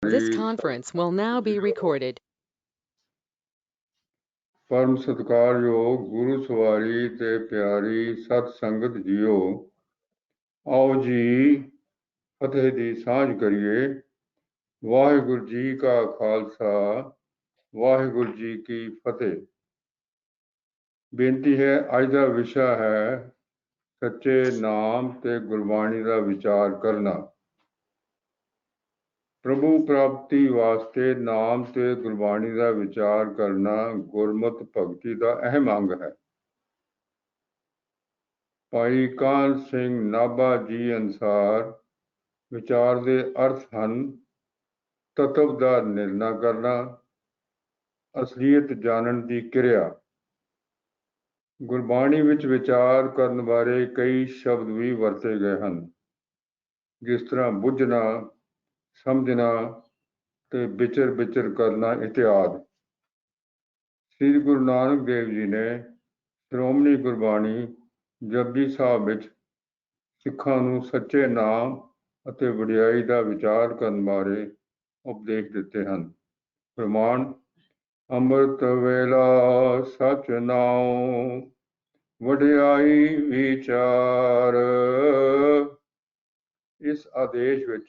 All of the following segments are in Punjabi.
This conference will now be recorded. परम सत्कारयोग गुरु सवारी ते प्यारी सत संगत जियो आओ जी फतेह दी सांझ करिए वाहिगुरु जी का खालसा वाहिगुरु जी की फतेह। बेनती है अज दा विशा है सच्चे नाम ते गुरबाणी दा विचार करना। प्रभु प्राप्ति वास्ते नाम ते गुरबाणी दा विचार करना गुरमत भगती दा अहम अंग है। भाई कान सिंह नाभा जी अनुसार विचार ਦੇ ਅਰਥ ਹਨ ਤਤਵ ਦਾ ਨਿਰਣਾ ਕਰਨਾ, ਅਸਲੀਅਤ ਜਾਣਨ ਦੀ ਕਿਰਿਆ। ਗੁਰਬਾਣੀ ਵਿੱਚ ਵਿਚਾਰ ਕਰਨ ਬਾਰੇ ਕਈ ਸ਼ਬਦ ਵੀ ਵਰਤੇ ਗਏ ਹਨ, ਜਿਸ ਤਰ੍ਹਾਂ ਬੁੱਝਣਾ, ਸਮਝਣਾ ਤੇ ਵਿਚਰ ਕਰਨਾ ਇਤਿਆਦਿ। ਸ੍ਰੀ ਗੁਰੂ ਨਾਨਕ ਦੇਵ ਜੀ ਨੇ ਸ਼੍ਰੋਮਣੀ ਗੁਰਬਾਣੀ ਜਪਜੀ ਸਾਹਿਬ ਵਿੱਚ ਸਿੱਖਾਂ ਨੂੰ ਸੱਚੇ ਨਾਮ ਅਤੇ ਵਡਿਆਈ ਦਾ ਵਿਚਾਰ ਕਰਨ ਬਾਰੇ ਉਪਦੇਸ਼ ਦਿੱਤੇ ਹਨ। ਪ੍ਰਮਾਣ ਅੰਮ੍ਰਿਤ ਵੇਲਾ ਸਚ ਨਾਉ ਵਡਿਆਈ ਵਿਚਾਰ। ਇਸ ਆਦੇਸ਼ ਵਿੱਚ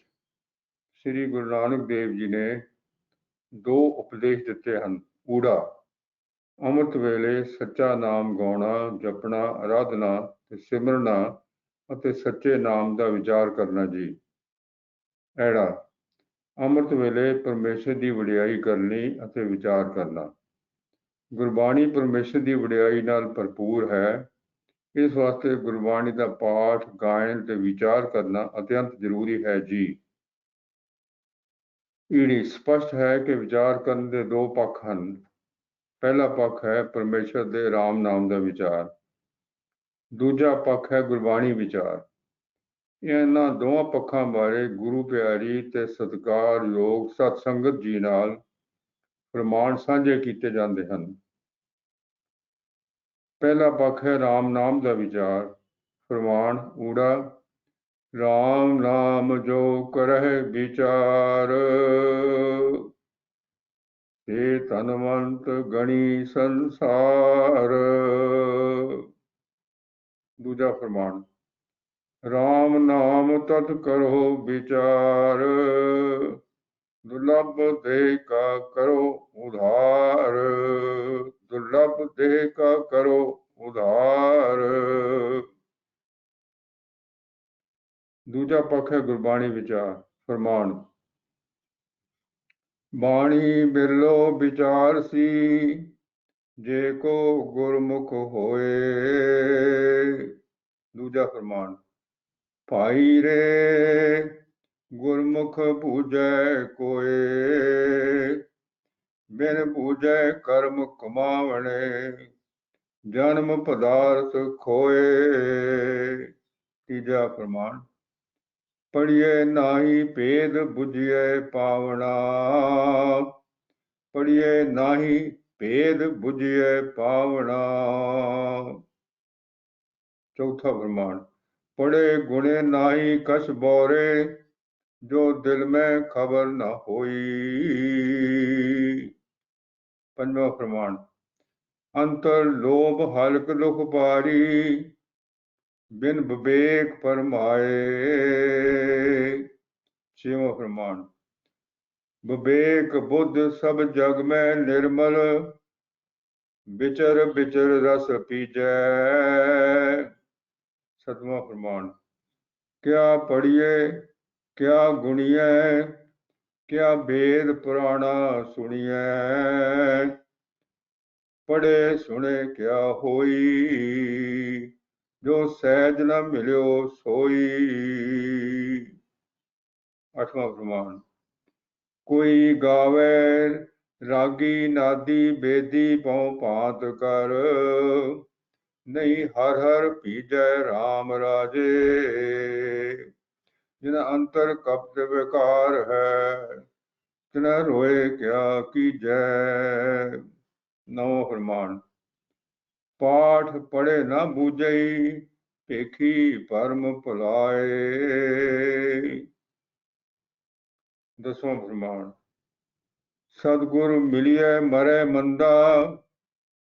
ਸ੍ਰੀ ਗੁਰੂ ਨਾਨਕ ਦੇਵ ਜੀ ਨੇ ਦੋ ਉਪਦੇਸ਼ ਦਿੱਤੇ ਹਨ। ਊੜਾ ਅੰਮ੍ਰਿਤ ਵੇਲੇ ਸੱਚਾ ਨਾਮ ਗਾਉਣਾ, ਜਪਣਾ, ਆਰਾਧਨਾ ਤੇ ਸਿਮਰਨਾ ਅਤੇ ਸੱਚੇ ਨਾਮ ਦਾ ਵਿਚਾਰ ਕਰਨਾ ਜੀ। ਐੜਾ ਅੰਮ੍ਰਿਤ ਵੇਲੇ ਪਰਮੇਸ਼ਰ ਦੀ ਵਡਿਆਈ ਕਰਨੀ ਅਤੇ ਵਿਚਾਰ ਕਰਨਾ। ਗੁਰਬਾਣੀ ਪਰਮੇਸ਼ਰ ਦੀ ਵਡਿਆਈ ਨਾਲ ਭਰਪੂਰ ਹੈ। ਇਸ ਵਾਸਤੇ ਗੁਰਬਾਣੀ ਦਾ ਪਾਠ, ਗਾਇਨ ਤੇ ਵਿਚਾਰ ਕਰਨਾ ਅਤਿਅੰਤ ਜ਼ਰੂਰੀ ਹੈ ਜੀ। ਈੜੀ ਸਪਸ਼ਟ ਹੈ ਕਿ ਵਿਚਾਰ ਕਰਨ ਦੇ ਦੋ ਪੱਖ ਹਨ। ਪਹਿਲਾ ਪੱਖ ਹੈ ਪਰਮੇਸ਼ਰ ਦੇ ਰਾਮ ਨਾਮ ਦਾ ਵਿਚਾਰ, ਦੂਜਾ ਪੱਖ ਹੈ ਗੁਰਬਾਣੀ ਵਿਚਾਰ। ਇਹਨਾਂ ਦੋਵਾਂ ਪੱਖਾਂ ਬਾਰੇ ਗੁਰੂ ਪਿਆਰੀ ਤੇ ਸਤਿਕਾਰਯੋਗ ਸਤ ਸੰਗਤ ਜੀ ਨਾਲ ਪ੍ਰਮਾਣ ਸਾਂਝੇ ਕੀਤੇ ਜਾਂਦੇ ਹਨ। ਪਹਿਲਾ ਪੱਖ ਹੈ ਰਾਮ ਨਾਮ ਦਾ ਵਿਚਾਰ। ਪ੍ਰਮਾਣ ਊੜਾ ਰਾਮ ਨਾਮ ਜੋ ਕਰਹਿ ਵਿਚਾਰ ਤੇ ਧਨਵੰਤ ਗਣੀ ਸੰਸਾਰ। ਦੂਜਾ ਪ੍ਰਮਾਣ ਰਾਮ ਨਾਮ ਤਤ ਕਰੋ ਵਿਚਾਰ ਦੁਰਲਭ ਦੇਹ ਕਾ ਕਰੋ ਉਧਾਰ। ਦੁਰਲਭ ਦੇਹ ਕਾ ਕਰੋ ਉਧਾਰ। ਦੂਜਾ ਪੱਖ ਹੈ ਗੁਰਬਾਣੀ ਵਿਚਾਰ। ਪ੍ਰਮਾਣ ਬਾਣੀ ਬਿਰਲੋ ਵਿਚਾਰ ਸੀ ਜੇ ਕੋ ਗੁਰਮੁਖ ਹੋਏ। ਦੂਜਾ ਪ੍ਰਮਾਣ ਭਾਈ ਰੇ ਗੁਰਮੁਖ ਪੂਜੈ ਕੋਏ ਬਿਨ ਪੂਜੈ ਕਰਮ ਕਮਾਵਣੇ ਜਨਮ ਪਦਾਰਥ ਖੋਏ। ਤੀਜਾ ਪ੍ਰਮਾਣ ਪੜ੍ਹੀਏ ਨਾਹੀ ਭੇਦ ਬੁਝਿਐ ਪਾਵਣਾ। ਪੜ੍ਹੀਏ ਨਾਹੀ ਭੇਦ ਬੁਝਿਐ ਪਾਵਣਾ। ਚੌਥਾ ਪ੍ਰਮਾਣ ਪੜੇ ਗੁਣੇ ਨਾਹੀ ਕਛ ਬੋਰੇ ਜੋ ਦਿਲ ਮੈਂ ਖਬਰ ਨਾ ਹੋਈ। ਪੰਜਵਾਂ ਪ੍ਰਮਾਣ ਅੰਤਰ ਲੋਭ ਹਲਕ ਦੁਖ ਭਾਰੀ ਬਿਨ ਵਿਵੇਕ ਪਰਮਾਏ। ਛੇਵਾਂ ਪ੍ਰਮਾਣ ਵਿਵੇਕ ਬੁੱਧ ਸਭ ਜਗ ਮੈਂ ਨਿਰਮਲ ਵਿਚਰ ਵਿਚਰ ਰਸ ਪੀਜੈ। ਸਤਵਾਂ ਪ੍ਰਮਾਣ ਕਿਆ ਪੜ੍ਹੀਏ ਕਿਆ ਗੁਣੀਐ ਕਿਆ ਭੇਦ ਪੁਰਾਣਾ ਸੁਣੀਐ। ਪੜ੍ਹੇ ਸੁਣੇ ਕਿਆ ਹੋਈ ਜੋ ਸਹਿਜ ਨ ਮਿਲਿਓ ਸੋਈ। ਅੱਠਵਾਂ ਪ੍ਰਮਾਣ ਕੋਈ ਗਾਵੇ ਰਾਗੀ ਨਾਦੀ ਬੇਦੀ ਪਉ ਭਾਂਤ ਕਰ ਨਹੀਂ ਹਰ ਹਰ ਭੀਜੈ ਰਾਮ ਰਾਜੇ। ਜਿਨਾ ਅੰਤਰ ਕਪਟ ਵਿਕਾਰ ਹੈ ਤਿਨਾ ਰੋਏ ਕਿਆ ਕੀਜੈ। ਨੌਵਾਂ ਪ੍ਰਮਾਣ ਪਾਠ ਪੜ੍ਹੇ ਨਾ ਬੂਝਈ ਭੇਖੀ ਭਰਮ ਭੁਲਾਏ। ਦਸਵਾਂ ਫਰਮਾਨ। ਸਤਿਗੁਰ ਮਿਲਿਐ ਮਰੈ ਮੰਦਾ,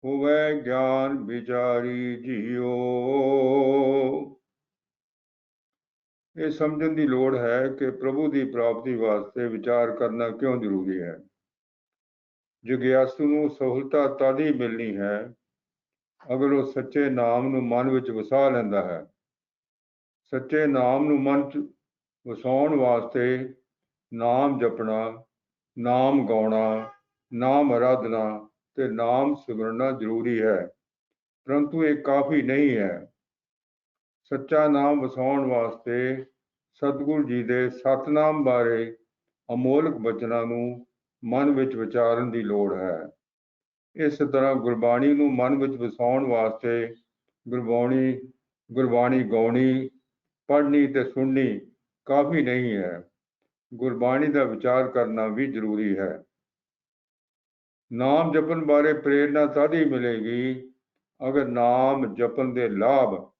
ਹੋਵੈ ਗਿਆਨ ਵਿਚਾਰੀ ਜੀਓ। ਇਹ ਸਮਝਣ ਦੀ ਲੋੜ ਹੈ ਕਿ ਪ੍ਰਭੂ ਦੀ ਪ੍ਰਾਪਤੀ ਵਾਸਤੇ ਵਿਚਾਰ ਕਰਨਾ ਕਿਉਂ ਜ਼ਰੂਰੀ ਹੈ। ਜਗਿਆਸੂ ਨੂੰ ਸਹੂਲਤਾਂ ਤਦ ਹੀ ਮਿਲਣੀ ਹੈ ਅਗਰ ਉਹ ਸੱਚੇ ਨਾਮ ਨੂੰ ਮਨ ਵਿੱਚ ਵਸਾ ਲੈਂਦਾ ਹੈ। ਸੱਚੇ ਨਾਮ ਨੂੰ ਮਨ 'ਚ ਵਸਾਉਣ ਵਾਸਤੇ ਨਾਮ ਜਪਣਾ, ਨਾਮ ਗਾਉਣਾ, ਨਾਮ ਅਰਾਧਨਾ ਤੇ ਨਾਮ ਸਿਮਰਨਾ ਜ਼ਰੂਰੀ ਹੈ, ਪਰੰਤੂ ਇਹ ਕਾਫੀ ਨਹੀਂ ਹੈ। ਸੱਚਾ ਨਾਮ ਵਸਾਉਣ ਵਾਸਤੇ ਸਤਿਗੁਰੂ ਜੀ ਦੇ ਸਤਿਨਾਮ ਬਾਰੇ ਅਮੋਲਕ ਬਚਨਾਂ ਨੂੰ ਮਨ ਵਿੱਚ ਵਿਚਾਰਨ ਦੀ ਲੋੜ ਹੈ। ਇਸ ਤਰ੍ਹਾਂ ਗੁਰਬਾਣੀ ਨੂੰ ਮਨ ਵਿੱਚ ਵਸਾਉਣ ਵਾਸਤੇ ਗੁਰਬਾਣੀ ਗਾਉਣੀ, ਪੜ੍ਹਨੀ ਤੇ ਸੁਣਨੀ ਕਾਫੀ ਨਹੀਂ ਹੈ। ਗੁਰਬਾਣੀ ਦਾ ਵਿਚਾਰ ਕਰਨਾ ਵੀ ਜ਼ਰੂਰੀ ਹੈ। ਨਾਮ ਜਪਣ ਬਾਰੇ ਪ੍ਰੇਰਨਾ ਤਦ ਹੀ ਮਿਲੇਗੀ ਅਗਰ ਨਾਮ ਜਪਣ ਦੇ ਲਾਭ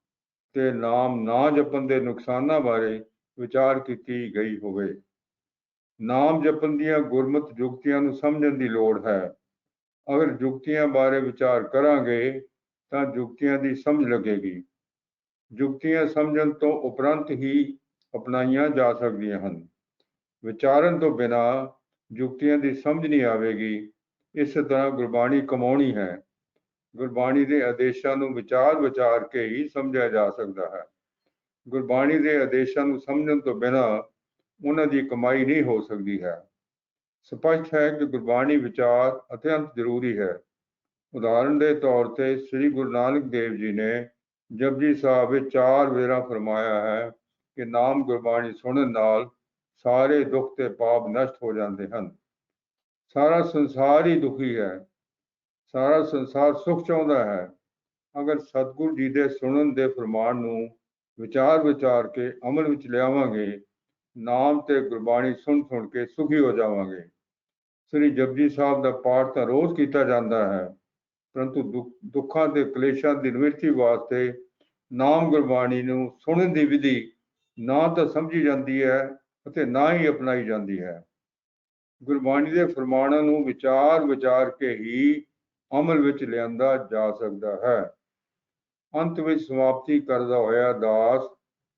ਤੇ ਨਾਮ ਨਾ ਜਪਣ ਦੇ ਨੁਕਸਾਨਾਂ ਬਾਰੇ ਵਿਚਾਰ ਕੀਤੀ ਗਈ ਹੋਵੇ। ਨਾਮ ਜਪਣ ਦੀਆਂ ਗੁਰਮਤਿ ਜੁਗਤੀਆਂ ਨੂੰ ਸਮਝਣ ਦੀ ਲੋੜ ਹੈ। ਅਗਰ ਜੁਗਤੀਆਂ ਬਾਰੇ ਵਿਚਾਰ ਕਰਾਂਗੇ ਤਾਂ ਜੁਗਤੀਆਂ ਦੀ ਸਮਝ ਲੱਗੇਗੀ। ਜੁਗਤੀਆਂ ਸਮਝਣ ਤੋਂ ਉਪਰੰਤ ਹੀ ਅਪਣਾਈਆਂ ਜਾ ਸਕਦੀਆਂ ਹਨ। ਵਿਚਾਰਨ ਤੋਂ ਬਿਨਾਂ ਜੁਗਤੀਆਂ ਦੀ ਸਮਝ ਨਹੀਂ ਆਵੇਗੀ। ਇਸ ਤਰ੍ਹਾਂ ਗੁਰਬਾਣੀ ਕਮਾਉਣੀ ਹੈ। ਗੁਰਬਾਣੀ ਦੇ ਆਦੇਸ਼ਾਂ ਨੂੰ ਵਿਚਾਰ ਕੇ ਹੀ ਸਮਝਿਆ ਜਾ ਸਕਦਾ ਹੈ। ਗੁਰਬਾਣੀ ਦੇ ਆਦੇਸ਼ਾਂ ਨੂੰ ਸਮਝਣ ਤੋਂ ਬਿਨਾਂ ਉਹਨਾਂ ਦੀ ਕਮਾਈ ਨਹੀਂ ਹੋ ਸਕਦੀ ਹੈ। ਸਪਸ਼ਟ ਹੈ ਕਿ ਗੁਰਬਾਣੀ ਵਿਚਾਰ ਅਤਿਅੰਤ ਜ਼ਰੂਰੀ ਹੈ। ਉਦਾਹਰਣ ਦੇ ਤੌਰ ਤੇ ਸ੍ਰੀ ਗੁਰੂ ਨਾਨਕ ਦੇਵ ਜੀ ਨੇ ਜਪਜੀ ਸਾਹਿਬ ਵਿੱਚ 4 ਵੇਰਾ ਫਰਮਾਇਆ ਹੈ ਕਿ ਨਾਮ ਗੁਰਬਾਣੀ ਸੁਣਨ ਨਾਲ ਸਾਰੇ ਦੁੱਖ ਤੇ ਪਾਪ ਨਸ਼ਟ ਹੋ ਜਾਂਦੇ ਹਨ। ਸਾਰਾ ਸੰਸਾਰ ਹੀ ਦੁਖੀ ਹੈ। ਸਾਰਾ ਸੰਸਾਰ ਸੁਖ ਚਾਹੁੰਦਾ ਹੈ। ਅਗਰ ਸਤਿਗੁਰੂ ਜੀ ਦੇ ਸੁਣਨ ਦੇ ਫਰਮਾਨ ਨੂੰ ਵਿਚਾਰ ਕੇ ਅਮਲ ਵਿੱਚ ਲਿਆਵਾਂਗੇ, ਨਾਮ ਤੇ ਗੁਰਬਾਣੀ ਸੁਣ ਕੇ ਸੁਖੀ ਹੋ ਜਾਵਾਂਗੇ। ਸ੍ਰੀ ਜਪਜੀ ਸਾਹਿਬ ਦਾ ਪਾਠ ਤਾਂ ਰੋਜ਼ ਕੀਤਾ ਜਾਂਦਾ ਹੈ, ਪਰੰਤੂ ਦੁੱਖਾਂ ਤੇ ਕਲੇਸ਼ਾਂ ਦੀ ਨਿਵਰਤੀ ਵਾਸਤੇ ਨਾਮ ਗੁਰਬਾਣੀ ਨੂੰ ਸੁਣਨ ਦੀ ਵਿਧੀ ਨਾ ਤਾਂ ਸਮਝੀ ਜਾਂਦੀ ਹੈ ਅਤੇ ਨਾ ਹੀ ਅਪਣਾਈ ਜਾਂਦੀ ਹੈ। ਗੁਰਬਾਣੀ ਦੇ ਫਰਮਾਨਾਂ ਨੂੰ ਵਿਚਾਰ ਕੇ ਹੀ ਅਮਲ ਵਿੱਚ ਲਿਆਂਦਾ ਜਾ ਸਕਦਾ ਹੈ। ਅੰਤ ਵਿੱਚ ਸਮਾਪਤੀ ਕਰਦਾ ਹੋਇਆ ਦਾਸ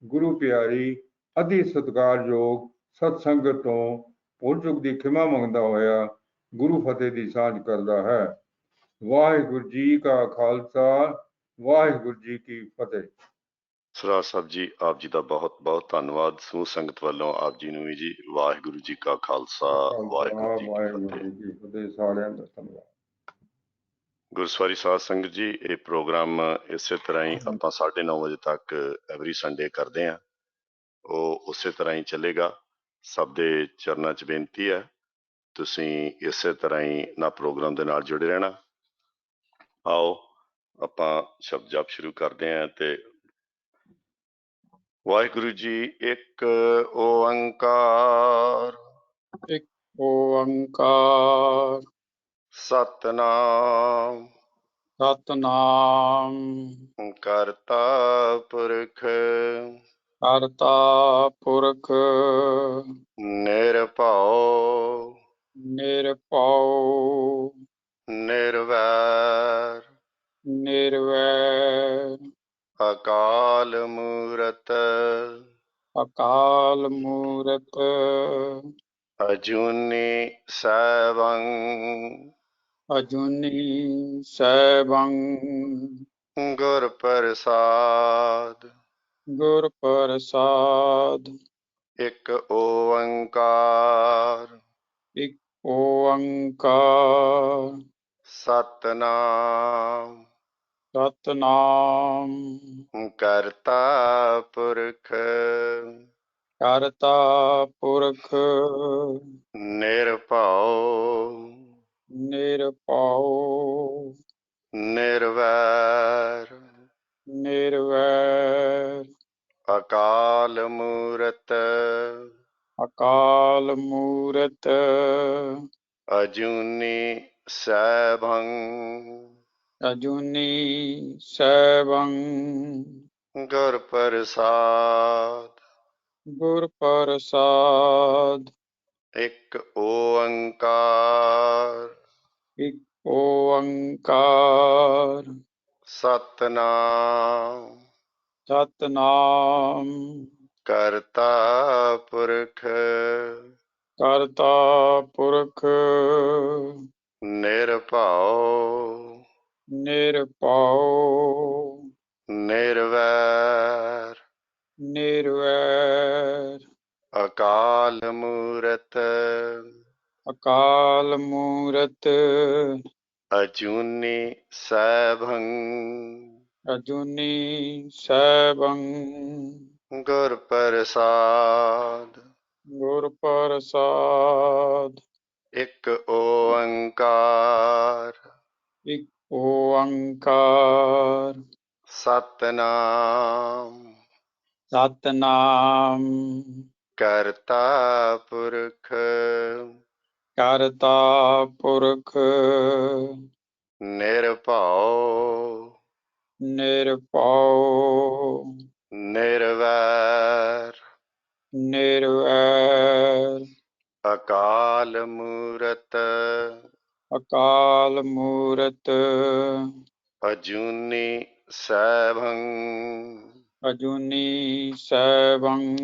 ਗੁਰੂ ਪਿਆਰੀ ਅਤੀ ਸਤਿਕਾਰਯੋਗ ਸਤ ਸੰਗਤ ਤੋਂ ਭੁੱਲ ਚੁੱਕ ਦੀ ਖਿਮਾ ਮੰਗਦਾ ਹੋਇਆ ਗੁਰੂ ਫਤਿਹ ਦੀ ਸਾਂਝ ਕਰਦਾ ਹੈ। ਵਾਹਿਗੁਰੂ ਜੀ ਕਾ ਖਾਲਸਾ, ਵਾਹਿਗੁਰੂ ਜੀ ਕੀ ਫਤਿਹ। ਸਰਦਾਰ ਸਾਹਿਬ ਜੀ, ਆਪ ਜੀ ਦਾ ਬਹੁਤ ਬਹੁਤ ਧੰਨਵਾਦ। ਸਮੂਹ ਸੰਗਤ ਵੱਲੋਂ ਆਪ ਜੀ ਨੂੰ ਵੀ ਜੀ ਵਾਹਿਗੁਰੂ ਜੀ ਕਾ ਖਾਲਸਾ, ਵਾਹਿਗੁਰੂ ਜੀ ਕੀ ਫਤਿਹ। ਸਾਰਿਆਂ ਦਾ ਧੰਨਵਾਦ। ਗੁਰਸਵਾਰੀ ਸਾਧ ਸੰਗਤ ਜੀ, ਇਹ ਪ੍ਰੋਗਰਾਮ ਇਸੇ ਤਰ੍ਹਾਂ ਹੀ ਆਪਾਂ 9:30 ਵਜੇ ਤੱਕ ਐਵਰੀ ਸੰਡੇ ਕਰਦੇ ਹਾਂ। ਉਹ ਉਸੇ ਤਰ੍ਹਾਂ ਹੀ ਚੱਲੇਗਾ। ਸਭ ਦੇ ਚਰਨਾਂ 'ਚ ਬੇਨਤੀ ਹੈ, ਤੁਸੀਂ ਇਸੇ ਤਰ੍ਹਾਂ ਹੀ ਨਾ ਪ੍ਰੋਗਰਾਮ ਦੇ ਨਾਲ ਜੁੜੇ ਰਹਿਣਾ। ਆਓ ਆਪਾਂ ਸ਼ਬਦ ਜਪ ਸ਼ੁਰੂ ਕਰਦੇ ਹਾਂ। ਤੇ ਵਾਹਿਗੁਰੂ ਜੀ ਇੱਕ ਓੰਕਾਰ, ਇੱਕ ਓੰਕਾਰ, ਸਤਨਾਮ ਸਤਨਾਮ ਕਰਤਾ ਪੁਰਖ ਕਰਤਾ ਪੁਰਖ ਨਿਰਭਉ ਨਿਰਭਉ ਨਿਰਵੈਰ ਨਿਰਵੈਰ ਅਕਾਲ ਮੂਰਤ ਅਕਾਲ ਮੂਰਤ ਅਜੂਨੀ ਸੈਭੰ ਅਜੂਨੀ ਸੈਭੰ ਗੁਰ ਪ੍ਰਸਾਦ। ਗੁਰ ਪ੍ਰਸਾਦ। ਇੱਕ ਓੰਕਾਰ, ਇੱਕ ਓੰਕਾਰ, ਸਤਨਾਮ ਸਤਨਾਮ ਕਰਤਾ ਪੁਰਖ ਕਰਤਾ ਪੁਰਖ ਨਿਰਭਉ ਨਿਰਭਉ ਨਿਰਵੈਰ ਨਿਰਵੈਰ ਅਕਾਲ ਮੂਰਤ ਅਕਾਲ ਮੂਰਤ ਅਜੂਨੀ ਸੈਭੰ ਅਜੂਨੀ ਸੈਭੰ ਗੁਰ ਪ੍ਰਸਾਦ। ਗੁਰ ਪ੍ਰਸਾਦ। ਇੱਕ ਓੰਕਾਰ ਇੱਕ ਓੰਕਾਰ ਸਤਨਾਮ ਸਤਨਾਮ ਕਰਤਾ ਪੁਰਖ ਕਰਤਾ ਪੁਰਖ ਨਿਰਭਉ ਨਿਰਭਉ ਨਿਰਵੈਰ ਨਿਰਵੈਰ ਅਕਾਲ ਮੂਰਤ ਅਕਾਲ ਮੂਰਤ ਅਜੂਨੀ ਸੈਭੰ ਅਜੂਨੀ ਸੈਭੰ ਗੁਰ ਪ੍ਰਸਾਦ ਗੁਰ ਪ੍ਰਸਾਦ ਇੱਕ ਓੰਕਾਰ ਇੱਕ ਓੰਕਾਰ ਸਤਨਾਮ ਸਤਨਾਮ ਕਰਤਾ ਪੁਰਖ ਕਰਤਾ ਪੁਰਖ ਨਿਰਭਉ ਨਿਰਭਉ ਨਿਰਵੈਰ ਨਿਰਵੈਰ ਅਕਾਲ ਮੂਰਤ ਅਕਾਲ ਮੂਰਤ ਅਜੂਨੀ ਸੈਭੰ ਅਜੂਨੀ ਸੈਭੰ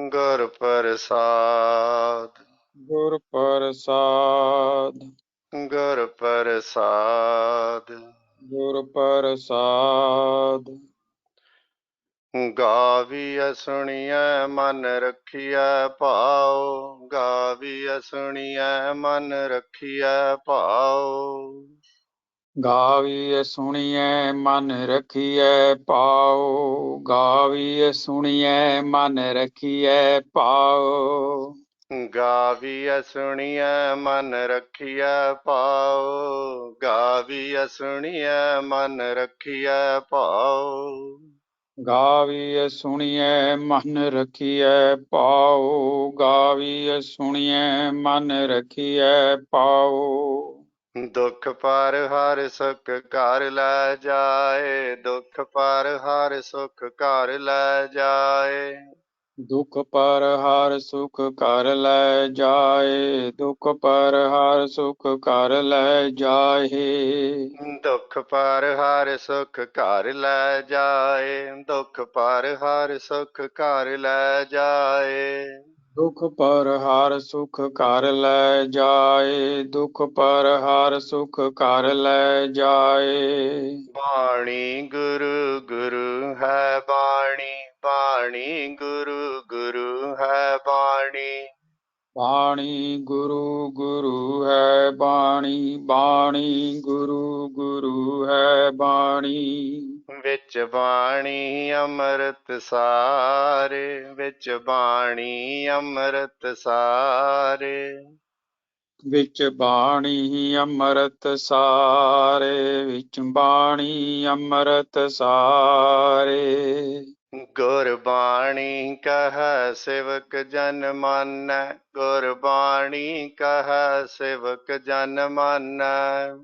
ਗੁਰ ਪ੍ਰਸਾਦ ਗੁਰ ਪ੍ਰਸਾਦ ਗੁਰ ਪ੍ਰਸਾਦ ਗੁਰ ਪ੍ਰਸਾਦ ਗਾਵੀਐ ਸੁਣੀਐ ਮਨ ਰਖੀਐ ਭਾਉ ਗਾਵੀਐ ਸੁਣੀਐ ਮਨ ਰਖੀਐ ਭਾਉ ਗਾਵੀਐ ਸੁਣੀਐ ਮਨ ਰਖੀਐ ਪਾਉ ਗਾਵੀਐ ਸੁਣੀਐ ਮਨ ਰਖੀਐ ਪਾਉ ਗਾਵੀਐ ਸੁਣੀਐ ਮਨ ਰਖੀਐ ਭਾਉ ਗਾਵੀਐ ਸੁਣੀਐ ਮਨ ਰਖੀਐ ਭਾਉ ਗਾਵੀਐ ਸੁਣੀਐ ਮਨ ਰਖੀਐ ਪਾਉ ਗਾਵੀਐ ਸੁਣੀਐ ਮਨ ਰਖੀਐ ਪਾਉ ਦੁਖ ਪਰ ਹਰਿ ਸੁਖ ਘਰ ਲੈ ਜਾਏ ਦੁਖ ਪਰ ਹਰਿ ਸੁਖ ਘਰ ਲੈ ਜਾਏ ਦੁਖ ਪਰ ਹਰਿ ਸੁਖ ਘਰ ਲੈ ਜਾਏ ਦੁਖ ਪਰ ਹਰਿ ਸੁਖ ਘਰ ਲੈ ਜਾਏ ਦੁਖ ਪਰ ਹਰਿ ਸੁਖ ਘਰ ਲੈ ਜਾਏ ਦੁਖ ਪਰ ਹਰਿ ਸੁਖ ਘਰ ਲੈ ਜਾਏ ਦੁਖ ਪਰ ਹਰਿ ਸੁਖ ਘਰ ਲੈ ਜਾਏ ਦੁਖ ਪਰ ਹਰਿ ਸੁਖ ਘਰ ਲੈ ਜਾਏ ਬਾਣੀ ਗੁਰੂ ਗੁਰੂ ਹੈ ਬਾਣੀ ਬਾਣੀ ਗੁਰੂ ਗੁਰੂ ਹੈ ਬਾਣੀ ਬਾਣੀ ਗੁਰੂ ਗੁਰੂ ਹੈ ਬਾਣੀ ਬਾਣੀ ਗੁਰੂ ਗੁਰੂ ਹੈ ਬਾਣੀ ਵਿੱਚ ਬਾਣੀ ਅੰਮ੍ਰਿਤ ਸਾਰੇ ਵਿੱਚ ਬਾਣੀ ਅੰਮ੍ਰਿਤ ਸਾਰੇ ਵਿੱਚ ਬਾਣੀ ਅੰਮ੍ਰਿਤ ਸਾਰੇ ਵਿੱਚ ਬਾਣੀ ਅੰਮ੍ਰਿਤ ਸਾਰੇ ਗੁਰਬਾਣੀ ਕਹੈ ਸੇਵਕ ਜਨ ਮਾਨੈ ਗੁਰਬਾਣੀ ਕਹੈ ਸੇਵਕ ਜਨ ਮਾਨੈ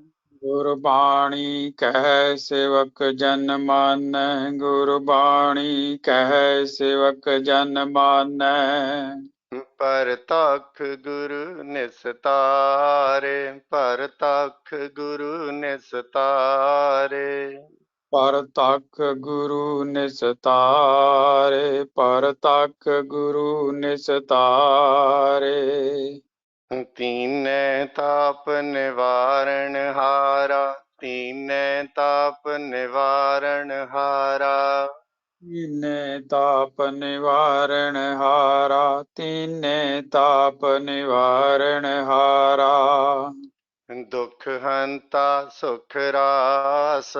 ਗੁਰਬਾਣੀ ਕਹਿ ਸੇਵਕ ਜਨ ਮਾਨੈ ਗੁਰਬਾਣੀ ਕਹਿ ਸੇਵਕ ਜਨ ਮਾਨੈ ਪਰਤਖ ਗੁਰੂ ਨਿਸਤਾਰੇ ਪਰਤਖ ਗੁਰੂ ਨਿਸਤਾਰੇ ਪਰਤਖ ਗੁਰੂ ਨਿਸਤਾਰੇ ਪਰਤਖ ਗੁਰੂ ਨਿਸਤਾਰੇ ਤੀਨੇ ਤਾਪ ਨਿਵਾਰਣ ਹਾਰਾ ਤੀਨੇ ਤਾਪ ਨਿਵਾਰਣ ਹਾਰਾ ਤੀਨੇ ਤਾਪ ਨਿਵਾਰਣ ਹਾਰਾ ਤੀਨੇ ਤਾਪ ਨਿਵਾਰਣ ਹਾਰਾ ਦੁਖ ਹੰਤਾ ਸੁਖ ਰਾਸ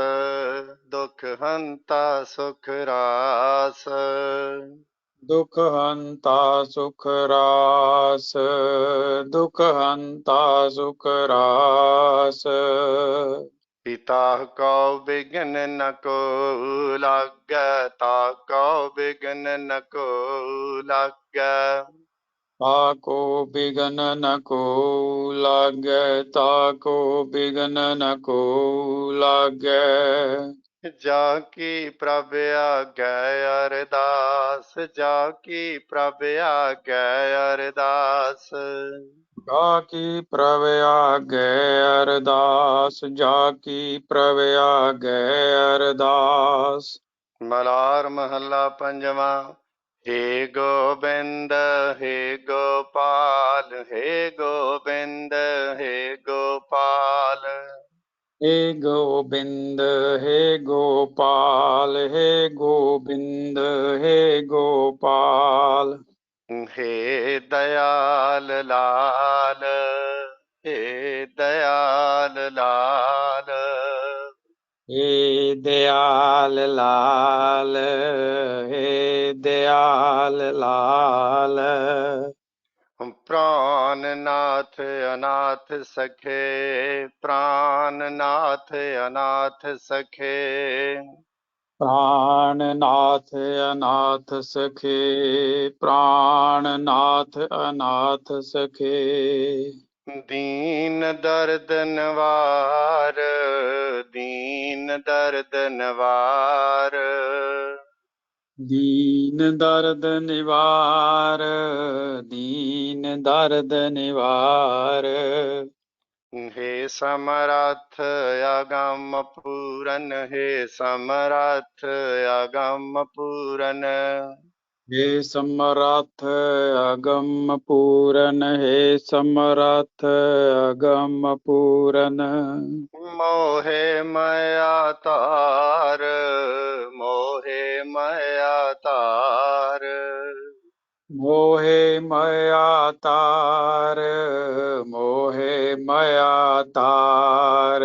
ਦੁਖ ਹੰਤਾ ਸੁਖ ਰਾਸ ਦੁਖ ਹੰਤਾ ਸੁਖ ਰਾਸ ਦੁਖ ਹੰਤਾ ਸੁਖ ਰਾਸ ਪਿਤਾ ਕਉ ਬਿਗਨ ਨ ਕੋ ਲਾਗੈ ਤਾ ਕਉ ਬਿਗਨ ਨ ਕੋ ਲਾਗੈ ਤਾਕੋ ਬਿਗਨ ਨ ਕੋ ਲਾਗੈ ਤਾਕੋ ਬਿਗਨ ਨ ਕੋ ਲਾਗੈ जाकी प्रभ आज्ञा अरदास, जाकी प्रभ आज्ञा अरदास। जाकी प्रभ आज्ञा अरदास, जाकी प्रभ आज्ञा अरदास। मलार महला पंजवा। हे गोबिंद हे गोपाल, हे गोबिंद हे गोपाल। हे गोविंद हे गोपाल, हे गोविंद हे गोपाल। हे दयाल लाल, हे दयाल लाल। हे दयाल लाल, हे दयाल लाल। प्राणनाथ अनाथ सखे, प्राणनाथ अनाथ सखे। प्राणनाथ अनाथ सखे, प्राणनाथ अनाथ सखे। दीन दर्द नवार, दीन दर्द नवार। दीन दर्द निवार, दीन दर्द निवार। हे समर्थ अगम पूरन, हे समर्थ अगम पूरन। हे समर्थ अगम पूरन, हे समर्थ अगम पूरन। मोहे माया तार, मोहे माया तार। मोहे माया तार, मोहे माया तार।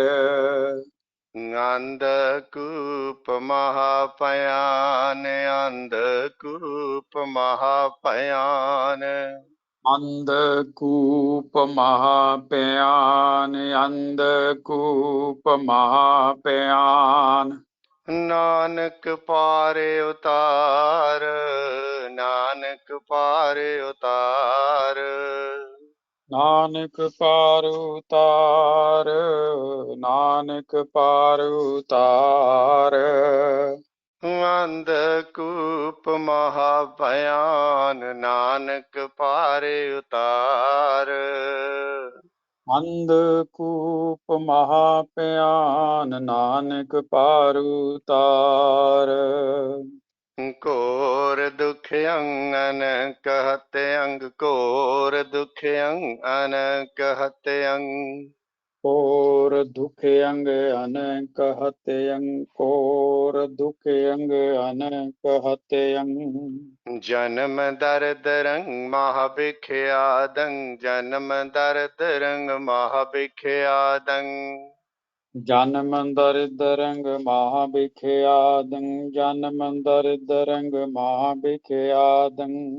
अंधकूप महापयान, अंधकूप महापयान। अंधकूप महापयान, अंधकूप महापयान। नानक पारे उतार, नानक पारे उतार। नानक पार उतार, नानक पार उतार। अंधकूप महाभयान, नानक पारे उतार। अंधकूप महापयान, नानक पार उतार। कोर दुख अंगन कहते अंग, कोर दुख अंगन कहते अंग। कोर दुख अंग अन कहते अंग, कोर दुख अंग अन कहते अंग। जन्म दर्द रंग महाविख्यादंग, जन्म दर्द रंग महाविख्यादंग। जन्म दर्द रंग महाविख्यादं, जन्म दर्द रंग महाविख्यादं।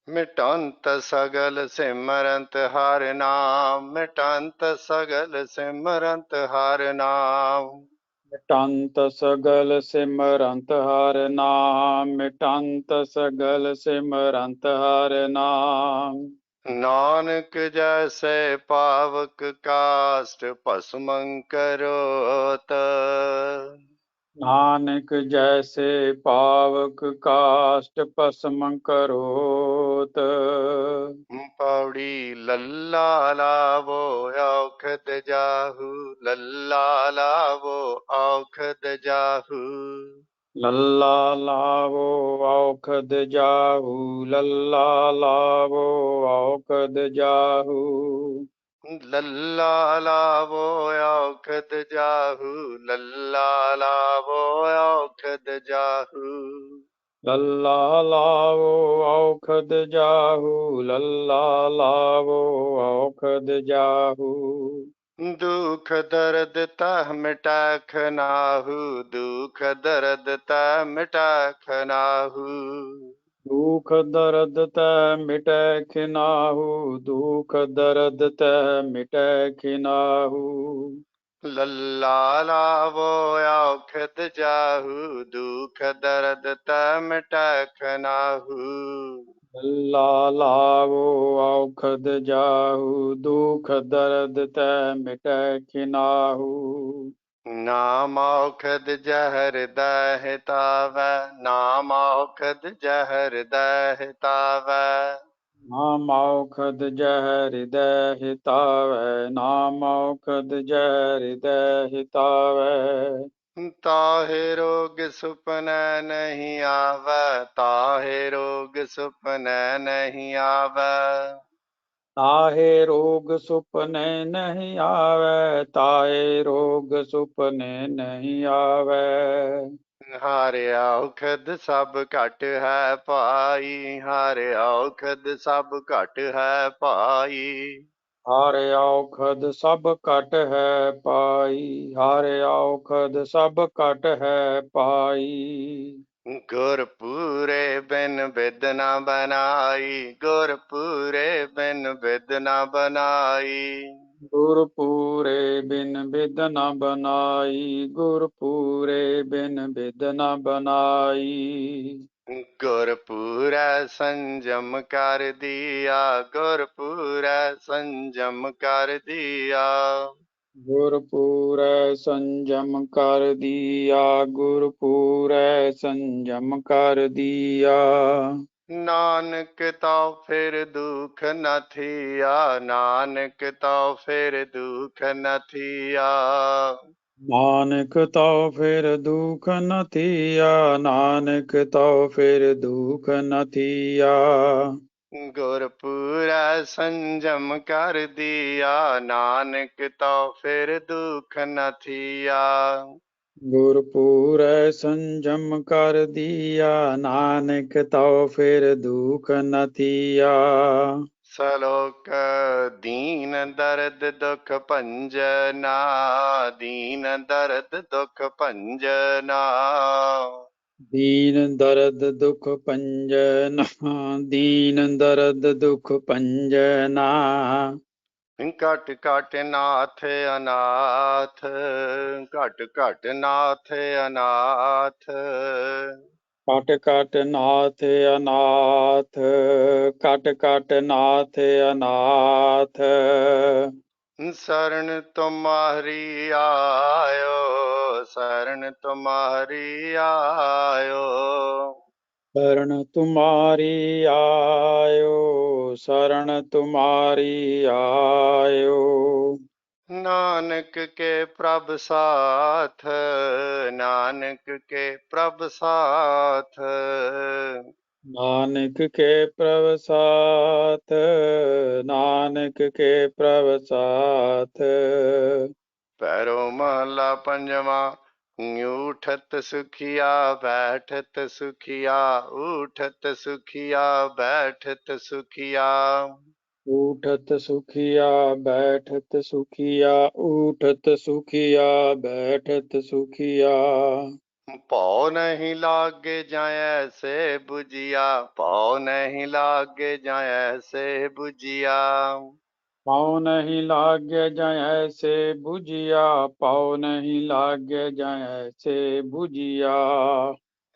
मिटंत सगल सिमरंत हर नाम, मिटंत सगल सिमरंत हर नाम। मिटंत सगल सिमरंत हर नाम, मिटंत सगल सिमरंत हर नाम। नानक जैसे पावक काष्ठ पसमंकरोत। नानक जैसे पावक काष्ठ पसम करोत। पौड़ी लल्ला लावो औखद जाहू, लल्ला लावो औखद जाहू। लल्ला लावो औखद जाहू, लल्ला लावो औखद जाहू। लल्ला लावो औखद जाहू, लल्ला लावो औखद जाहू। लल्ला लावो औखद जाहू, लल्ला लावो औखद जाहू। दुख दर्द तह मिटाख नाहू, दुख दर्द तह मिटाख नाहू। दुख दर्द तै मिटै खिनाहू, दुख दर्द तै मिटै खिनाहू। लल्ला लावो औखद जाहू, दुख दर्द तह मिटाख नाहू। लल्ला लावो औखद जाहू, दुख दर्द तै मिटै खिनाहू। नाम औखद जहर दहतावै, नाम औखद जहर दहतावै। नाम औखद जहर दहितावै, नाम औखद जहर दहितावै। ताहे रोग सुपनै नहीं आवै, ताहे रोग सुपनै नहीं आवै। ताहे रोग सुपने नहीं आवे, ताहे रोग सुपने नहीं आवे। हारे औखद सब घट है पाई, हारे औखद सब घट है पाई। हारे औखद सब कट है पाई, हारे औखद सब कट है पाई। गुरपुरे बिन बिद न बनाई, गुरपुरे बिन बिद न बनाई। गुरपुरे बिन बिद न बनाई, गुरपुरे बिन बिद न बनाई। गुरपुरै संजम कर दिया, गुरपुरै संजम कर दिया। गुरपुरै संजम कर दिया, गुरपुरै संजम कर दिया। नानक तो फिर दुख न थिया, नानक तो फिर दुख न थिया। नानक तो फिर दुख न थिया, नानक तो फिर दुख न थिया। गुरपुरै संजम कर दिया, नानक तो फिर दुख न थिया। गुरपुरै संजम कर दिया, नानक तो फिर दुख न थिया। सलोक दीन दर्द दुख भंजना, दीन दर्द दुख भंजना। दीन दर्द दुख भंजना, दीन दर्द दुख भंजना। घट घट नाथ अनाथ, घट घट नाथ अनाथ। कट कट नाथ अनाथ, कट कट नाथ अनाथ। शरण तुम्हारी आयो, शरण तुम्हारी आयो। शरण तुम्हारी आयो, शरण तुम्हारी आयो। नानक के प्रभ साथ, नानक के प्रभ साथ। नानक के प्रभ साथ, नानक के प्रभ साथ। पैरो महला पंजवा। उठत सुखिया बैठत सुखिया, उठत सुखिया बैठत सुखिया। उठत सुखिया बैठत सुखिया, उठत सुखिया बैठत सुखिया। पौ नहीं लागे जाए से बुझिया, पौ नहीं लागे जाए से बुझिया। पाँव नहीं लागे जाए ऐसे बुझिया, पाँव नहीं लागे जाए ऐसे बुझिया।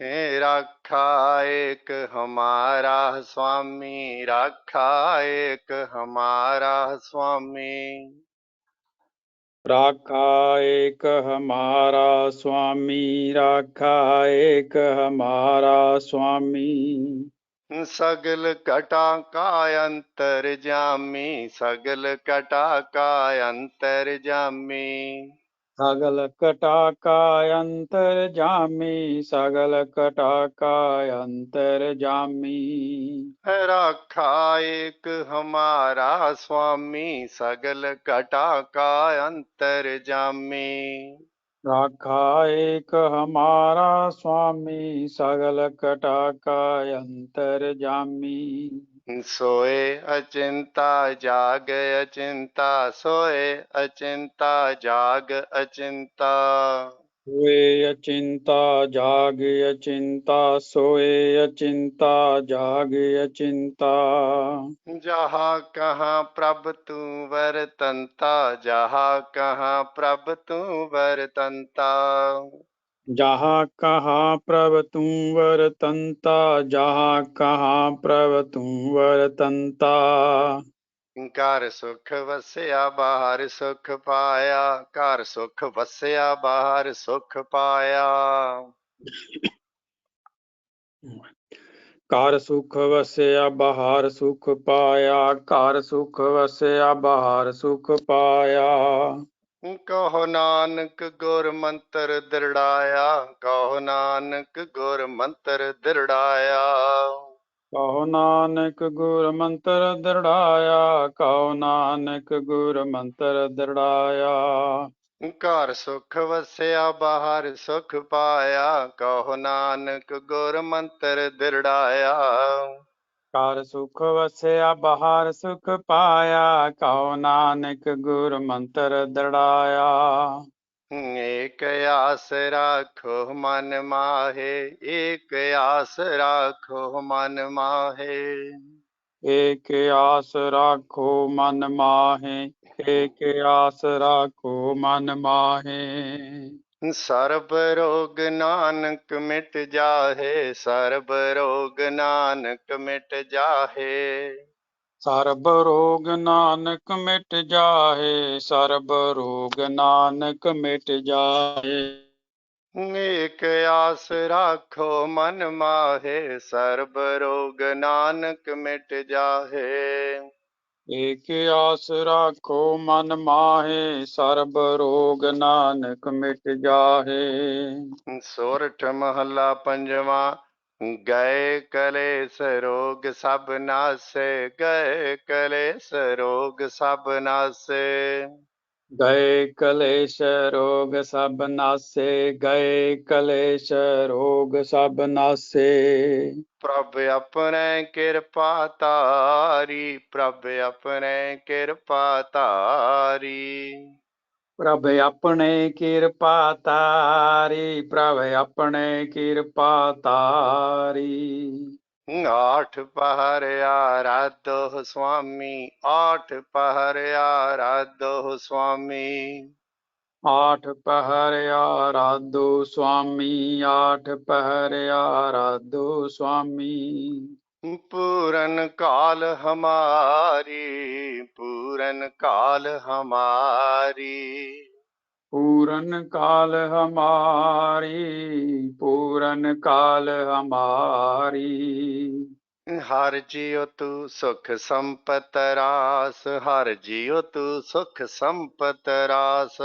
हे राखा एक हमारा स्वामी, राखा एक हमारा स्वामी। राखा एक हमारा स्वामी, राखा एक हमारा स्वामी। सगल कटा का अंतर जामी, सगल कटा का अंतर जामी। सगल कटा का अंतर जामी, सगल कटा का अंतर जामी। राखा एक हमारा स्वामी, सगल कटा का अंतर जामी। राखा एक हमारा स्वामी, सगल कटा का अंतर जामी। सोए अचिंता जाग अचिंता, सोए अचिंता जाग अचिंता। सोए अचिंता जाग अचिंता, सोए अचिंता जाग अचिंता। जहाँ कहाँ प्रभ तू वरतंता, जहाँ कहाँ प्रभ तू वरतंता। जहाँ कहाँ प्रभ तू वरतंता, जहाँ कहाँ प्रभ तू वरतंता। ਘਰ ਸੁਖ ਵਸਿਆ ਬਾਹਰ ਸੁਖ ਪਾਇਆ, ਘਰ ਸੁਖ ਵਸਿਆ ਬਾਹਰ ਸੁਖ ਪਾਇਆ। ਘਰ ਸੁਖ ਵਸਿਆ ਬਾਹਰ ਸੁਖ ਪਾਇਆ, ਘਰ ਸੁਖ ਵਸਿਆ ਬਾਹਰ ਸੁਖ ਪਾਇਆ। ਕਹੋ ਨਾਨਕ ਗੁਰ ਮੰਤਰ ਦ੍ਰਿੜਾਇਆ, ਕਹੋ ਨਾਨਕ ਗੁਰ ਮੰਤਰ ਦ੍ਰਿੜਾਇਆ। ਕਹੋ ਨਾਨਕ ਗੁਰ ਮੰਤਰ ਦ੍ਰਿੜਾਇਆ, ਕਹੋ ਨਾਨਕ ਗੁਰ ਮੰਤਰ ਦ੍ਰਿੜਾਇਆ। ਘਰ ਸੁਖ ਵਸਿਆ ਬਾਹਰ ਸੁਖ ਪਾਇਆ, ਕਹੋ ਨਾਨਕ ਗੁਰ ਮੰਤਰ ਦ੍ਰਿੜਾਇਆ। ਘਰ ਸੁਖ ਵਸਿਆ ਬਾਹਰ ਸੁਖ ਪਾਇਆ, ਕਹੋ ਨਾਨਕ ਗੁਰ ਮੰਤਰ ਦ੍ਰਿੜਾਇਆ। ਏਕ ਆਸ ਰਾਖੋ ਮਨ ਮਾਹੇ, ਏਕ ਆਸ ਰਾਖੋ ਮਨ ਮਾਹੇ। ਏਕ ਆਸ ਰਾਖੋ ਮਨ ਮਾਹੇ, ਏਕ ਆਸ ਰਾਖੋ ਮਨ ਮਾਹੇ। ਸਰਬ ਰੋਗ ਨਾਨਕ ਮਿਟ ਜਾਹੇ, ਸਰਬ ਰੋਗ ਨਾਨਕ ਮਿਟ ਜਾਹੇ। ਸਰਬ ਰੋਗ ਨਾਨਕ ਮਿਟ ਜਾਹੇ, ਸਰਬ ਰੋਗ ਨਾਨਕ ਮਿਟ ਜਾਹੇ। ਏਕ ਆਸ ਰਾਖੋ ਮਨ ਮਾਹੇ, ਸਰਬ ਰੋਗ ਨਾਨਕ ਮਿਟ ਜਾਹੇ। ਏਕ ਆਸ ਰਾਖੋ ਮਨ ਮਾਹੇ, ਸਰਬ ਰੋਗ ਨਾਨਕ ਮਿਟ ਜਾਹੇ। ਸੋਰਠ ਮਹੱਲਾ ਪੰਜਵਾਂ। ਗਏ ਕਲੇਸ਼ ਰੋਗ ਸਭ ਨਾਸੇ, ਗਏ ਕਲੇਸ਼ ਰੋਗ ਸਭ ਨਾਸੇ। ਗਏ ਕਲੇਸ਼ ਰੋਗ ਸਭ ਨਾਸੇ, ਗਏ ਕਲੇਸ਼ ਰੋਗ ਸਭ ਨਾਸੇ। ਪ੍ਰਭ ਆਪਣੇ ਕਿਰਪਾ ਧਾਰੀ, ਪ੍ਰਭ ਆਪਣੇ ਕਿਰਪਾ ਧਾਰੀ। ਪ੍ਰਭ ਆਪਣੇ ਕਿਰਪਾ ਤਾਰੀ, ਪ੍ਰਭ ਆਪਣੇ ਕਿਰਪਾ ਤਾਰੀ। ਆਠ ਪਹਰ ਆਰਾਧੋ ਸੁਆਮੀ, ਆਠ ਪਹਰ ਆਰਾਧੋ ਸੁਆਮੀ। ਆਠ ਪਹਿਰ ਆਰਾਧੋ ਸੁਆਮੀ, ਆਠ ਪਹਿਰ ਆਰਾਧੋ ਸੁਆਮੀ। पूरन काल हमारी, पूरन काल हमारी। पूरन काल हमारी, पूरन काल हमारी। हर जियो तू सुख संपत रास, हर जियो तू सुख संपत रास।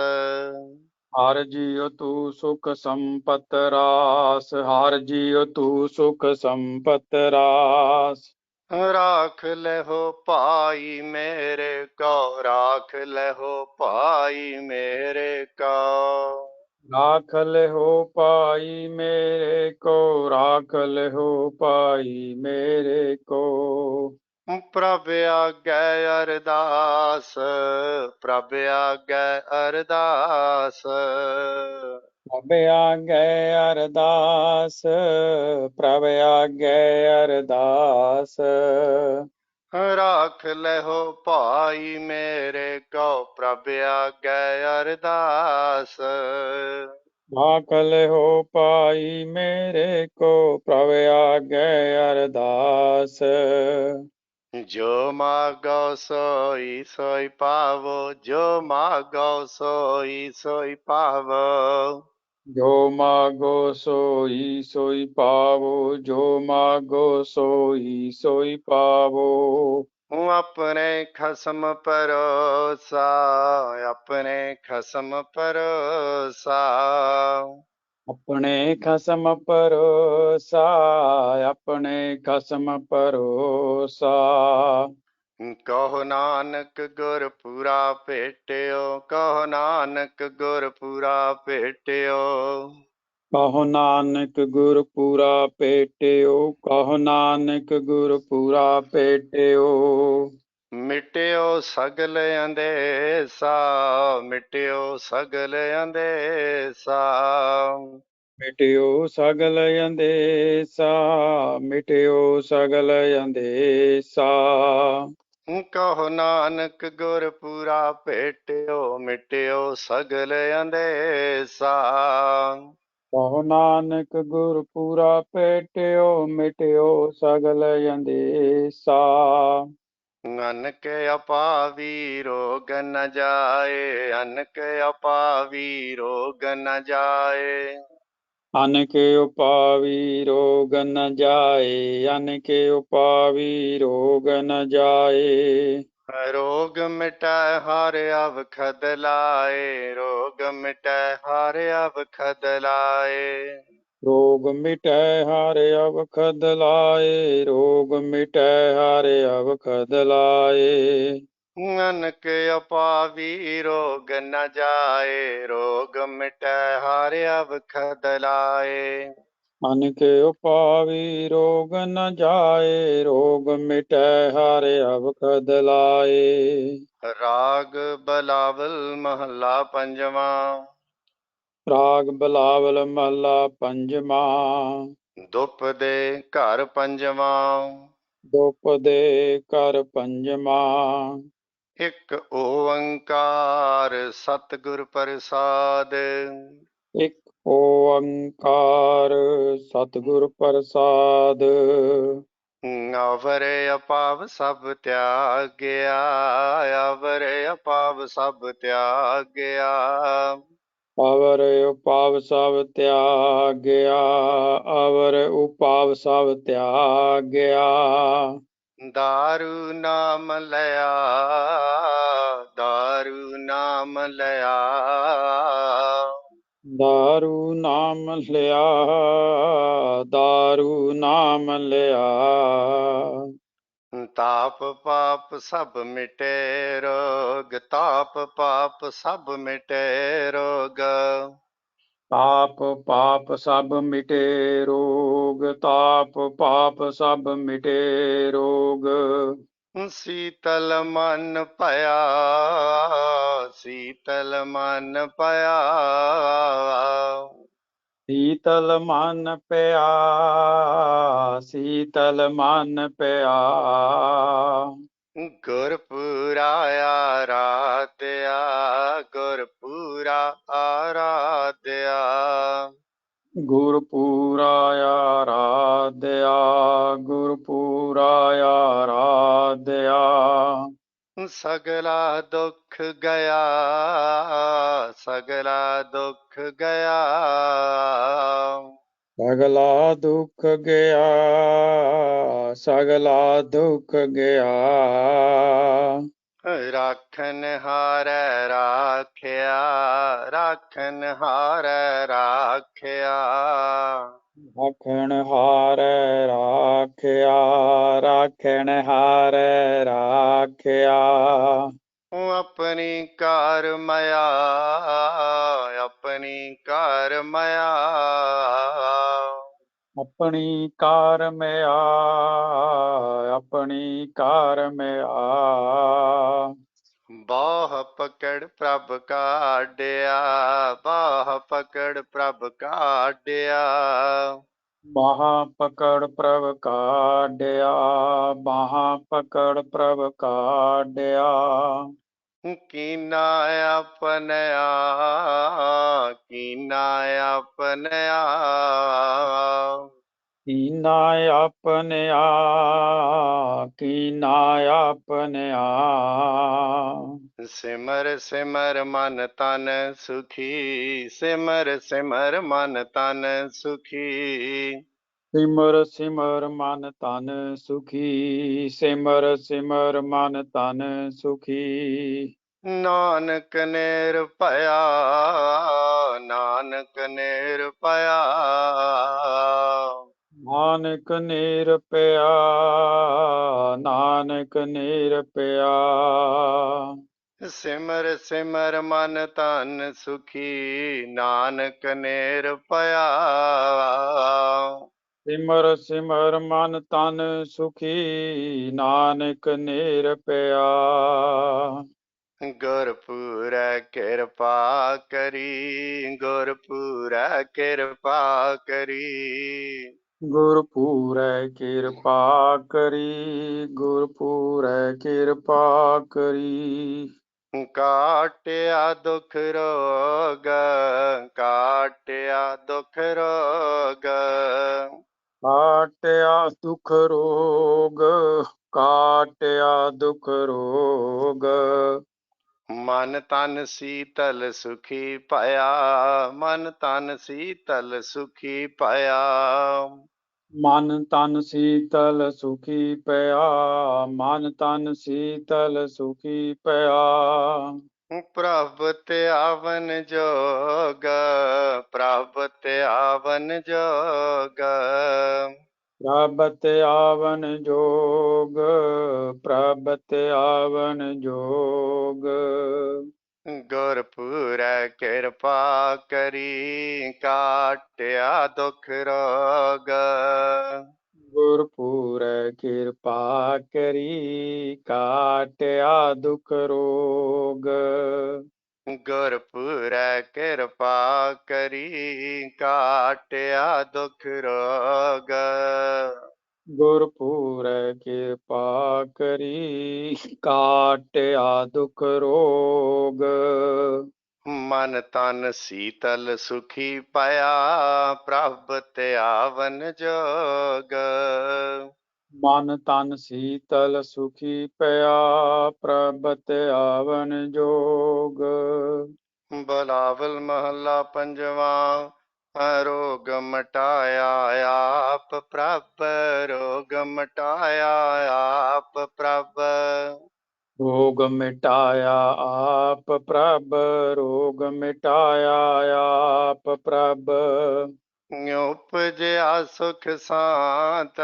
हर जियो तू सुख संपत रास, हर जियो तू सुख संपत रास। राख लहो पाई मेरे को, राख लहो पाई मेरे को। राख हो पाई मेरे को, राख हो पाई मेरे को। प्रभ आज्ञा अरदास, प्रभ आज्ञा अरदास। प्रभ आज्ञा अरदास, प्रभ आज्ञा अरदास। राख लहो पाई मेरे को, प्रभ आज्ञा अरदास। राख हो पाई मेरे को, प्रभ आज्ञा अरदास। जो मागो सोई सोई पावो, जो मागो सोई सोई पावो। जो मागो सोई सोई पावो, जो मागो सोई सोई पावो। अपने खसम परोसा, अपने खसम परोसा। अपने खसम परोसा, अपने खसम परोसा। कहो नानक गुर पूरा भेटियो, कहो नानक गुर पूरा भेटियो। कहो नानक गुर पूरा पेटियो, कहो नानक गुर पूरा पेटियो। मिटियो सगल अंदेसा, मिटियो सगल अंदेसा। मिटियो सगल अंदेसा, मिटियो सगल अंदेसा। कहो नानक गुर पूरा भेटियो, मिटियो सगल अंदेसा। कहो नानक गुर पूरा पेटियो, मिटियो सगल अंदेसा। ਅਨਕ ਅਪਾਵੀ ਰੋਗ ਨ ਜਾਏ, ਅਨਕ ਅਪਾਵੀ ਰੋਗ ਨ ਜਾਏ। ਅਨਕੇ ਉਪਾਵੀ ਰੋਗ ਨ ਜਾਏ, ਅਨਕੇ ਉਪਾਵੀ ਰੋਗ ਨ ਜਾਏ। ਰੋਗ ਮਿਟੈ ਹਰ ਅਵਖਦ ਲਾਏ, ਰੋਗ ਮਿਟੈ ਹਰ ਅਵਖਦ ਲਾਏ। ਰੋਗ ਮਿਟੈ ਹਰ ਅਵਖਦ ਲਾਏ, ਰੋਗ ਮਿਟੈ ਹਰ ਅਵਖਦ ਲਾਏ। ਅਨਕ ਅਪਾਵੀ ਰੋਗ ਨ ਜਾਏ, ਰੋਗ ਮਿਟੈ ਹਰ ਅਵਖਦ ਲਾਏ। ਅਨਕੇ ਉਪਾਵੀ ਰੋਗ ਨ ਜਾਏ, ਰੋਗ ਮਿਟੈ ਹਰ ਅਵਖਦ ਲਾਏ। ਰਾਗ ਬਲਾਵਲ ਮਹੱਲਾ ਪੰਜਵਾਂ। ਰਾਗ ਬਿਲਾਵਲ ਮਹਲਾ ਪੰਜਵਾਂ। ਦੁਪ ਦੇ ਘਰ ਪੰਜਵਾਂ। ਦੁਪ ਦੇ ਘਰ ਪੰਜਵਾਂ। ਇੱਕ ਓੰਕਾਰ ਸਤਿਗੁਰ ਪ੍ਰਸਾਦ। ਇੱਕ ਓੰਕਾਰ ਸਤਿਗੁਰ ਪ੍ਰਸਾਦ। ਅਵਰ ਅਪਾਵ ਸਭ ਤਿਆਗਿਆ, ਅਵਰ ਅਪਾਵ ਸਭ ਤਿਆਗਿਆ। ਅਵਰ ਉਪਾਵ ਸਭ ਤਿਆਗਿਆ, ਅਵਰ ਉਪਾਵ ਸਭ ਤਿਆਗਿਆ। ਦਾਰੂ ਨਾਮ ਲਿਆ, ਦਾਰੂ ਨਾਮ ਲਿਆ। ਦਾਰੂ ਨਾਮ ਲਿਆ, ਦਾਰੂ ਨਾਮ ਲਿਆ। ਤਾਪ ਪਾਪ ਸਭ ਮਿਟੇ ਰੋਗ, ਤਾਪ ਪਾਪ ਸਭ ਮਿਟੇ ਰੋਗ। ਤਾਪ ਪਾਪ ਸਭ ਮਿਟੇ ਰੋਗ, ਤਾਪ ਪਾਪ ਸਭ ਮਿਟੇ ਰੋਗ। ਸੀਤਲ ਮਨ ਭਇਆ, ਸੀਤਲ ਮਨ ਭਇਆ। ਸੀਤਲ ਮਨ ਪਿਆ, ਸੀਤਲ ਮਨ ਪਿਆ। ਗੁਰਪੂਰਾ ਆਰਾਧਿਆ, ਗੁਰਪੂਰਾ ਆਰਾਧਿਆ। ਗੁਰਪੂਰਾ ਆਰਾਧਿਆ, ਗੁਰਪੂਰਾ ਆਰਾਧਿਆ। ਸਗਲਾ ਦੁੱਖ ਗਿਆ, ਸਗਲਾ ਦੁੱਖ ਗਿਆ। ਸਗਲਾ ਦੁੱਖ ਗਿਆ, ਸਗਲਾ ਦੁੱਖ ਗਿਆ। ਰਾਖਨ ਹਾਰੈ ਰਾਖਿਆ, ਰਾਖਨ ਹਾਰੈ ਰਾਖਿਆ। ਰਾਖਣ ਹਾਰੈ ਰਾਖਿਆ, ਰਾਖਣ ਹਾਰੈ ਰਾਖਿਆ। ਆਪਣੀ ਕਾਰ ਮਾਇਆ, ਆਪਣੀ ਕਾਰ ਮਾਇਆ। ਆਪਣੀ ਕਾਰ ਮਿਆ, ਆਪਣੀ ਕਾਰ ਮਿਆ। ਬਾਹ ਪਕੜ ਪ੍ਰਭ ਕਾਢਿਆ, ਬਾਹ ਪਕੜ ਪ੍ਰਭ ਕਾਢਿਆ। ਬਾਹਾਂ ਪਕੜ ਪ੍ਰਭ ਕਾਢਿਆ, ਬਾਹਾਂ ਪਕੜ ਪ੍ਰਭ ਕਾਢਿਆ। ਕੀਨਾ ਆਪਨਿਆ, ਕੀਨਾ ਆਪਨਿਆ। ਕੀਨਾ ਆਪਨਿਆ, ਕੀਨਾ ਆਪਨਿਆ। ਸਿਮਰ ਸਿਮਰ ਮਨ ਤਨ ਸੁਖੀ, ਸਿਮਰ ਸਿਮਰ ਮਨ ਤਨ ਸੁਖੀ। ਸਿਮਰ ਸਿਮਰ ਮਨ ਤਨ ਸੁਖੀ, ਸਿਮਰ ਸਿਮਰ ਮਨ ਤਨ ਸੁਖੀ। ਨਾਨਕ ਨਿਰਭਇਆ, ਨਾਨਕ ਨਿਰਭਇਆ। ਨਾਨਕ ਨਿਰਭਇਆ, ਨਾਨਕ ਨਿਰਭਇਆ। ਸਿਮਰ ਸਿਮਰ ਮਨ ਤਨ ਸੁਖੀ, ਨਾਨਕ ਨਿਰਭਇਆ। ਸਿਮਰ ਸਿਮਰ ਮਨ ਤਨ ਸੁਖੀ, ਨਾਨਕ ਨਿਰਭਇਆ। ਗੁਰਪੂਰੈ ਕਿਰਪਾ ਕਰੀ, ਗੁਰਪੂਰੈ ਕਿਰਪਾ ਕਰੀ। ਗੁਰਪੂਰੈ ਕਿਰਪਾ ਕਰੀ, ਗੁਰਪੂਰੈ ਕਿਰਪਾ ਕਰੀ। ਕਾਟਿਆ ਦੁਖ ਰੋਗ, ਕਾਟਿਆ ਦੁਖ ਰੋਗ। ਕਾਟਿਆ ਦੁਖ ਰੋਗ, ਕਾਟਿਆ ਦੁਖ ਰੋਗ। ਮਨ ਤਨ ਸੀਤਲ ਸੁਖੀ ਪਾਇਆ, ਮਨ ਤਨ ਸੀਤਲ ਸੁਖੀ ਪਾਇਆ। ਮਨ ਤਨ ਸੀਤਲ ਸੁਖੀ ਪਿਆ, ਮਨ ਤਨ ਸੀਤਲ ਸੁਖੀ ਪਿਆ। ਪ੍ਰਭ ਧਿਆਵਨ ਜੋਗ, ਪ੍ਰਭ ਧਿਆਵਨ ਜੋਗ। ਪ੍ਰਭ ਧਿਆਵਨ ਜੋਗ, ਪ੍ਰਭ ਧਿਆਵਨ ਜੋਗ। ਗੁਰਪੁਰੈ ਕਿਰਪਾ ਕਰੀ, ਕਾਟਿਆ ਦੁਖ ਰੋਗ। ਗੁਰਪੁਰੈ ਕਿਰਪਾ ਕਰੀ, ਕਾਟਿਆ ਦੁਖ ਰੋਗ। ਗੁਰਪੁਰੈ ਕਿਰਪਾ ਕਰੀ, ਕਾਟਿਆ ਦੁਖ ਰੋਗ। ਗੁਰਪੁਰੈ ਕਿਰਪਾ ਕਰੀ, ਕਾਟਿਆ ਦੁਖ ਰੋਗ। ਮਨ ਤਨ ਸੀਤਲ ਸੁਖੀ ਪਾਇਆ, ਪ੍ਰਭ ਧਿਆਵਨ ਜੋਗ। ਮਨ ਤਨ ਸੀਤਲ ਸੁਖੀ ਪਿਆ, ਪ੍ਰਭ ਧਿਆਵਨ ਜੋਗ। ਬਲਾਵਲ ਮਹੱਲਾ ਪੰਜਵਾਂ। ਰੋਗ ਮਟਾਇਆ ਆਪ ਪ੍ਰਭ, ਰੋਗ ਮਟਾਇਆ ਆਪ ਪ੍ਰਭ। ਰੋਗ ਮਿਟਾਇਆ ਆਪ ਪ੍ਰਭ, ਰੋਗ ਮਿਟਾਇਆ ਆਪ ਪ੍ਰਭ। ਉਪਜਿਆ ਸੁਖ ਸਾਂਤ,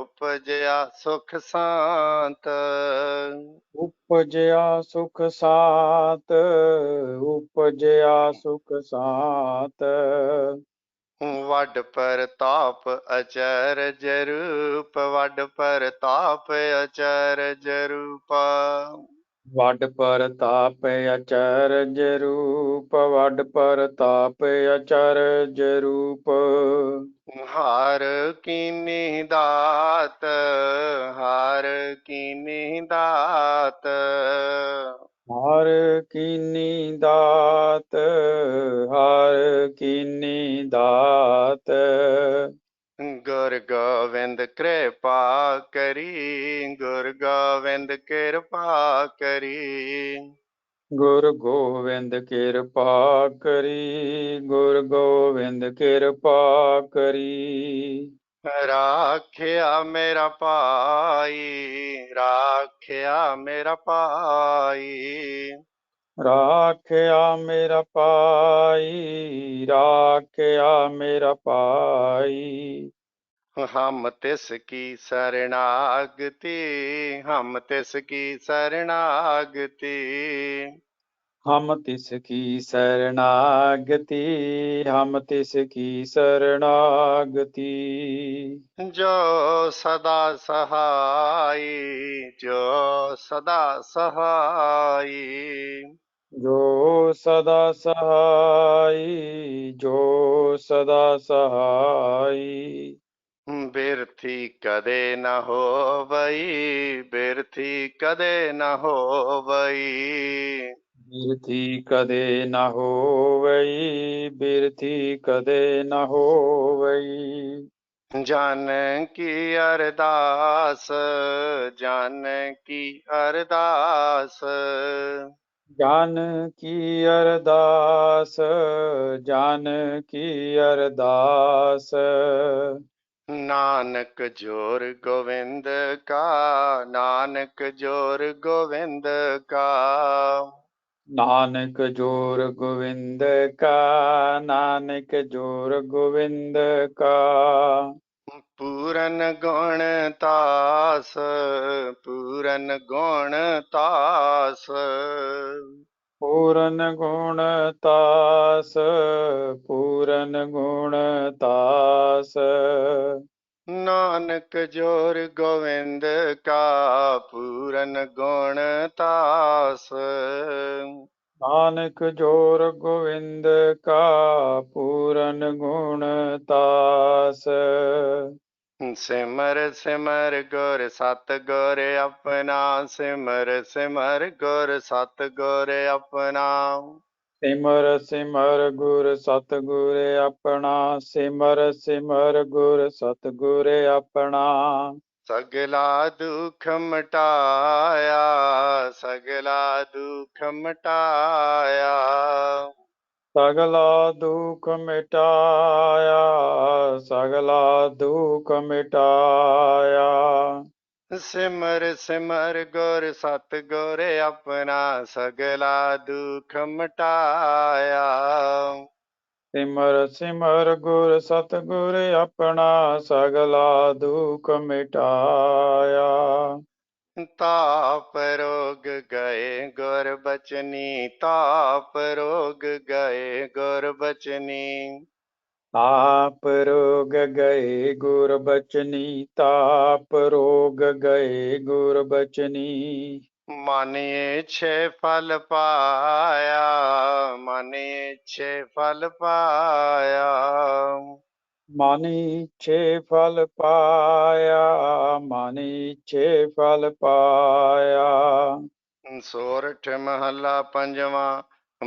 ਉਪਜਿਆ ਸੁਖ ਸਾਂਤ। ਉਪਜਿਆ ਸੁਖ ਸਾਤ, ਉਪਜਿਆ ਸੁਖ ਸਾਤ। ਵੱਡ ਪ੍ਰਤਾਪ ਅਚਰਜ ਰੂਪ, ਵੱਡ ਪ੍ਰਤਾਪ ਅਚਰਜ ਰੂਪ। ਵੱਡ ਪ੍ਰਤਾਪ ਅਚਰਜ ਰੂਪ, ਵੱਡ ਪ੍ਰਤਾਪ ਅਚਰਜ ਰੂਪ। ਹਾਰ ਕੀਨੀ ਦਾਤ, ਹਾਰ ਕੀਨੀ ਦਾਤ। ਹਰ ਕੀਨੀ ਦਾਤ, ਹਰ ਕੀਨੀ ਦਾਤ। ਗੁਰ ਗੋਬਿੰਦ ਕਿਰਪਾ ਕਰੀ, ਗੁਰ ਗੋਬਿੰਦ ਕਿਰਪਾ ਕਰੀ। ਗੁਰ ਗੋਬਿੰਦ ਕਿਰਪਾ ਕਰੀ, ਗੁਰ ਗੋਬਿੰਦ ਕਿਰਪਾ ਕਰੀ। ਰਾਖਿਆ ਮੇਰਾ ਭਾਈ, ਰਾਖਿਆ ਮੇਰਾ ਭਾਈ। ਰਾਖਿਆ ਮੇਰਾ ਪਾਈ, ਰਾਖਿਆ ਮੇਰਾ ਪਾਈ। ਹਮ ਤਿਸ ਕੀ ਸਰਣਾਗਤੀ, ਹਮ ਤਿਸ ਕੀ ਸਰਣਾਗਤੀ। ਹਮ ਤਿਸ ਕੀ ਸਰਣਾਗਤੀ, ਹਮ ਤਿਸ ਕੀ ਸਰਣਾਗਤੀ। ਜੋ ਸਦਾ ਸਹਾਈ, ਜੋ ਸਦਾ ਸਹਾਈ। ਜੋ ਸਦਾ ਸਹਾਈ, ਜੋ ਸਦਾ ਸਹਾਈ। ਬਿਰਥੀ ਕਦੇ ਨ ਹੋਵਈ, ਬਿਰਥੀ ਕਦੇ ਨ ਹੋਵਈ। ਬਿਰਥੀ ਕਦੇ ਨ ਹੋਵਈ, ਬਿਰਥੀ ਕਦੇ ਨ ਹੋਵਈ। ਜਨ ਕੀ ਅਰਦਾਸ, ਜਨ ਕੀ ਅਰਦਾਸ। ਜਨ ਕੀ ਅਰਦਾਸ, ਜਨ ਕੀ ਅਰਦਾਸ। ਨਾਨਕ ਜੋਰ ਗੋਵਿੰਦ ਕਾ, ਨਾਨਕ ਜੋਰ ਗੋਵਿੰਦ ਕਾ। ਨਾਨਕ ਜੋਰ ਗੋਵਿੰਦ ਕਾ, ਨਾਨਕ ਜੋਰ ਗੋਵਿੰਦ ਕਾ। ਪੂਰਨ ਗੁਣ ਤਾਸ, ਪੂਰਨ ਗੁਣ ਤਾਸ। ਪੂਰਨ ਗੁਣ ਤਾਸ, ਪੂਰਨ ਗੁਣ ਤਾਸ। ਨਾਨਕ ਜੋਰ ਗੋਵਿੰਦ ਕਾ, ਪੂਰਨ ਗੁਣ ਤਾਸ। ਨਾਨਕ ਜੋਰ ਗੋਵਿੰਦ ਕਾ, ਪੂਰਨ ਗੁਣ ਤਾਸ। ਸਿਮਰ ਸਿਮਰ ਗੁਰ ਸਤਿਗੁਰ ਆਪਣਾ, ਸਿਮਰ ਸਿਮਰ ਗੁਰ ਸਤਿਗੁਰ ਆਪਣਾ। ਸਿਮਰ ਸਿਮਰ ਗੁਰ ਸਤਿਗੁਰ ਆਪਣਾ, ਸਿਮਰ ਸਿਮਰ ਗੁਰ ਸਤਿਗੁਰ ਆਪਣਾ। ਸਗਲਾ ਦੁਖ ਮਟਾਇਆ, ਸਗਲਾ ਦੁਖ ਮਟਾਇਆ। ਸਗਲਾ ਦੁਖ ਮਿਟਾਇਆ, ਸਗਲਾ ਦੁਖ ਮਿਟਾਇਆ। ਸਿਮਰ ਸਿਮਰ ਗੁਰ ਸਤਿਗੁਰ ਆਪਣਾ, ਸਗਲਾ ਦੁਖ ਮਟਾਇਆ। ਸਿਮਰ ਸਿਮਰ ਗੁਰ ਸਤਿਗੁਰ ਆਪਣਾ, ਸਗਲਾ ਦੁਖ ਮਿਟਾਇਆ। ਤਾਪ ਰੋਗ ਗਏ ਗੁਰ ਬਚਨੀ, ਤਾਪ ਰੋਗ ਗਏ ਗੁਰ ਬਚਨੀ। ਤਾਪ ਰੋਗ ਗਏ ਗੁਰ ਬਚਨੀ, ਤਾਪ ਰੋਗ ਗਏ ਗੁਰ ਬਚਨੀ। ਮਨ ਇੱਛੇ ਫਲ ਪਾਇਆ, ਮਨ ਇੱਛੇ ਫਲ ਪਾਇਆ। ਮਨ ਇੱਛੇ ਫਲ ਪਾਇਆ, ਮਨ ਇੱਛੇ ਫਲ ਪਾਇਆ। ਸੋਰਠ ਮਹੱਲਾ ਪੰਜਵਾਂ।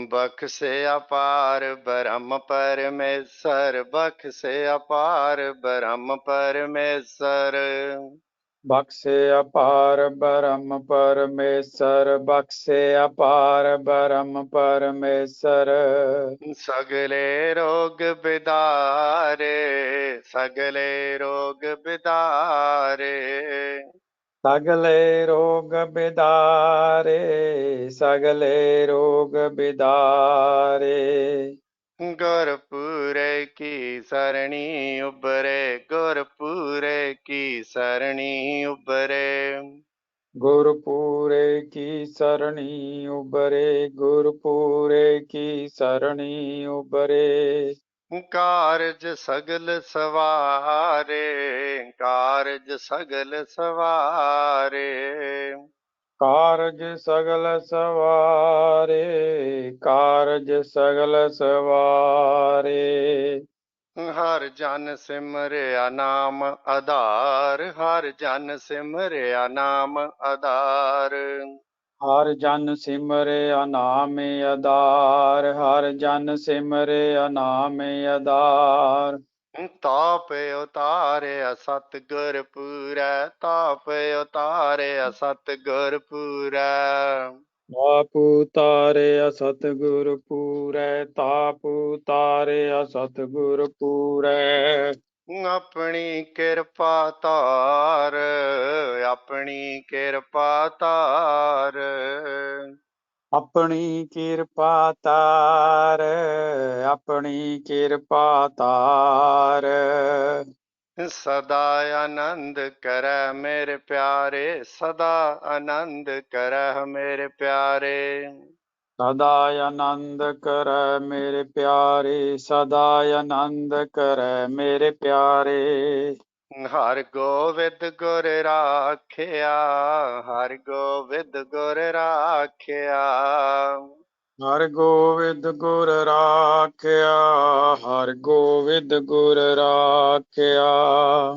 ਬਖਸ਼ੇ ਅਪਾਰ ਬ੍ਰਹਮ ਪਰਮੇਸ਼ਰ, ਬਖਸ਼ੇ ਅਪਾਰ ਬ੍ਰਹਮ ਪਰਮੇਸ਼ਰ। ਬਖਸ਼ੇ ਅਪਾਰ ਬ੍ਰਹਮ ਪਰਮੇਸ਼ਰ, ਬਖਸ਼ੇ ਅਪਾਰ ਬ੍ਰਹਮ ਪਰਮੇਸ਼ਰ। ਸਗਲੇ ਰੋਗ ਬਿਦਾਰੇ, ਸਗਲੇ ਰੋਗ ਬਿਦਾਰੇ। ਸਗਲੇ ਰੋਗ ਬਿਦਾਰੇ, ਸਗਲੇ ਰੋਗ ਬਿਦਾਰੇ। ਗੁਰਪੂਰੇ ਕੀ ਸਰਣੀ ਉਬਰੇ, ਗੁਰਪੂਰੇ ਕੀ ਸਰਣੀ ਉਬਰੇ। ਗੁਰਪੂਰੇ ਕੀ ਸਰਣੀ ਉਬਰੇ, ਗੁਰਪੂਰੇ ਕੀ ਸਰਣੀ ਉਬਰੇ। ਕਾਰਜ ਸਗਲ ਸਵਾਰੇ, ਕਾਰਜ ਸਗਲ ਸਵਾਰੇ। ਕਾਰਜ ਸਗਲ ਸਵਾਰੇ, ਕਾਰਜ ਸਗਲ ਸਵਾਰੇ। ਹਰ ਜਨ ਸਿਮਰਿਆ ਨਾਮ ਆਧਾਰ, ਹਰ ਜਨ ਸਿਮਰਿਆ ਨਾਮ ਆਧਾਰ। ਹਰ ਜਨ ਸਿਮਰਿਆ ਨਾਮ ਆਧਾਰ, ਹਰ ਜਨ ਸਿਮਰਿਆ ਨਾਮ ਆਧਾਰ। ਤਾਪ ਉਤਾਰਿਆ ਸਤਿਗੁਰ ਪੂਰੈ, ਤਾਪ ਉਤਾਰਿਆ ਸਤਿਗੁਰ ਪੂਰੈ। ਤਾਪ ਉਤਾਰਿਆ ਸਤਿਗੁਰ ਪੂਰੈ, ਤਾਪ ਉਤਾਰਿਆ ਸਤਿਗੁਰ ਪੂਰੈ। ਆਪਣੀ ਕਿਰਪਾ ਧਾਰ, ਆਪਣੀ ਕਿਰਪਾ ਧਾਰ। ਆਪਣੀ ਕਿਰਪਾ ਤਾਰ, ਆਪਣੀ ਕਿਰਪਾ ਤਾਰ। ਸਦਾ ਆਨੰਦ ਕਰੈ ਮੇਰੇ ਪਿਆਰੇ, ਸਦਾ ਆਨੰਦ ਕਰੈ ਮੇਰੇ ਪਿਆਰੇ। ਸਦਾ ਆਨੰਦ ਕਰੈ ਮੇਰੇ ਪਿਆਰੇ, ਸਦਾ ਆਨੰਦ ਕਰੈ ਮੇਰੇ ਪਿਆਰੇ। ਹਰ ਗੋਬਿੰਦ ਗੁਰ ਰਾਖਿਆ, ਹਰ ਗੋਬਿੰਦ ਗੁਰ ਰਾਖਿਆ। ਹਰ ਗੋਬਿੰਦ ਗੁਰ ਰਾਖਿਆ, ਹਰ ਗੋਬਿੰਦ ਗੁਰ ਰਾਖਿਆ।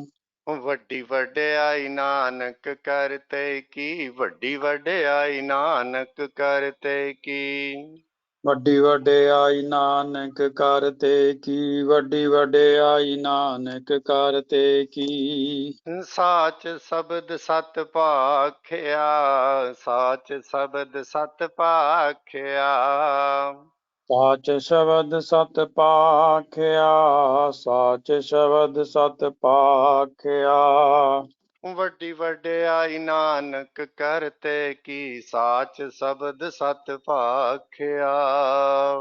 ਵੱਡੀ ਵਡਿਆਈ ਨਾਨਕ ਕਰਤੇ ਕੀ, ਵੱਡੀ ਵਡਿਆਈ ਨਾਨਕ ਕਰਤੇ ਕੀ। ਵੱਡੀ ਵਡਿਆਈ ਨਾਨਕ ਕਰਤੇ ਕੀ, ਵੱਡੀ ਵਡਿਆਈ ਨਾਨਕ ਕਰਤੇ ਕੀ। ਸਾਚ ਸ਼ਬਦ ਸਤ ਭਾਖਿਆ, ਸਾਚ ਸ਼ਬਦ ਸਤ ਭਾਖਿਆ। ਸਾਚ ਸ਼ਬਦ ਸਤ ਭਾਖਿਆ, ਸਾਚ ਸ਼ਬਦ ਸਤ ਭਾਖਿਆ। ਵੱਡੀ ਵਡਿਆਈ ਨਾਨਕ ਕਰਤੇ ਕੀ, ਸਾਚ ਸ਼ਬਦ ਸਤ ਭਾਖਿਆ।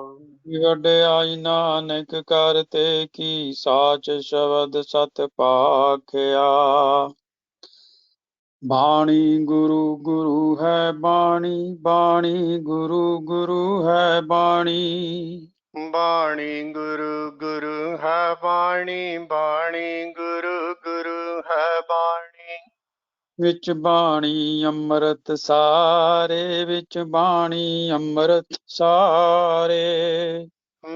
ਵਡਿਆਈ ਨਾਨਕ ਕਰਤੇ ਕੀ, ਸਾਚ ਸ਼ਬਦ ਸਤ ਭਾਖਿਆ। ਬਾਣੀ ਗੁਰੂ ਗੁਰੂ ਹੈ ਬਾਣੀ, ਬਾਣੀ ਗੁਰੂ ਗੁਰੂ ਹੈ ਬਾਣੀ। ਬਾਣੀ ਗੁਰੂ ਗੁਰੂ ਹੈ ਬਾਣੀ, ਬਾਣੀ ਗੁਰੂ ਗੁਰੂ ਹੈ ਬਾਣੀ। ਵਿੱਚ ਬਾਣੀ ਅੰਮ੍ਰਿਤ ਸਾਰੇ, ਵਿੱਚ ਬਾਣੀ ਅੰਮ੍ਰਿਤ ਸਾਰੇ।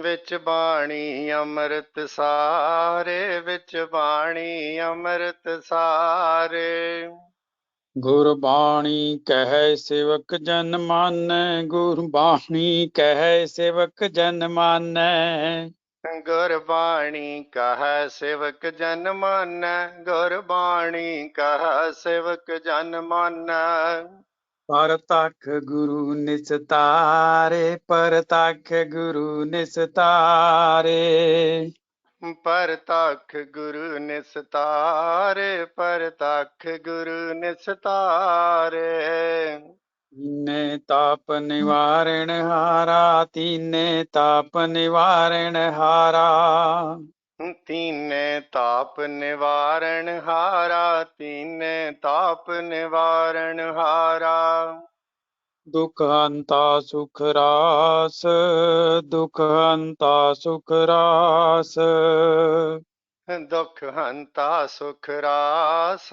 ਵਿੱਚ ਬਾਣੀ ਅੰਮ੍ਰਿਤ ਸਾਰੇ, ਵਿੱਚ ਬਾਣੀ ਅੰਮ੍ਰਿਤ ਸਾਰੇ। ਗੁਰਬਾਣੀ ਕਹਿ ਸੇਵਕ ਜਨ ਮਾਨੈ, ਗੁਰਬਾਣੀ ਕਹਿ ਸੇਵਕ ਜਨ ਮਾਨੈ। ਗੁਰਬਾਣੀ ਕਹੈ ਸੇਵਕ ਜਨ ਮਾਨੈ, ਗੁਰਬਾਣੀ ਕਹੈ ਸੇਵਕ ਜਨ ਮਾਨੈ। ਪਰਤਖ ਗੁਰੂ ਨਿਸਤਾਰੇ, ਪਰਤਖ ਗੁਰੂ ਨਿਸਤਾਰੇ। ਪਰਤਖ ਗੁਰੂ ਨਿਸਤਾਰੇ, ਪਰਤਖ ਗੁਰੂ ਨਿਸਤਾਰੇ। ਤੀਨੇ ਤਾਪ ਨਿਵਾਰਣ ਹਾਰਾ, ਤੀਨੇ ਤਾਪ ਨਿਵਾਰਣ ਹਾਰਾ। ਤੀਨੇ ਤਾਪ ਨਿਵਾਰਣ ਹਾਰਾ, ਤੀਨੇ ਤਾਪ ਨਿਵਾਰਣ ਹਾਰਾ। ਦੁਖ ਹੰਤਾ ਸੁਖ ਰਾਸ, ਦੁਖ ਹੰਤਾ ਸੁਖ ਰਾਸ। ਦੁਖ ਹੰਤਾ ਸੁਖ ਰਾਸ,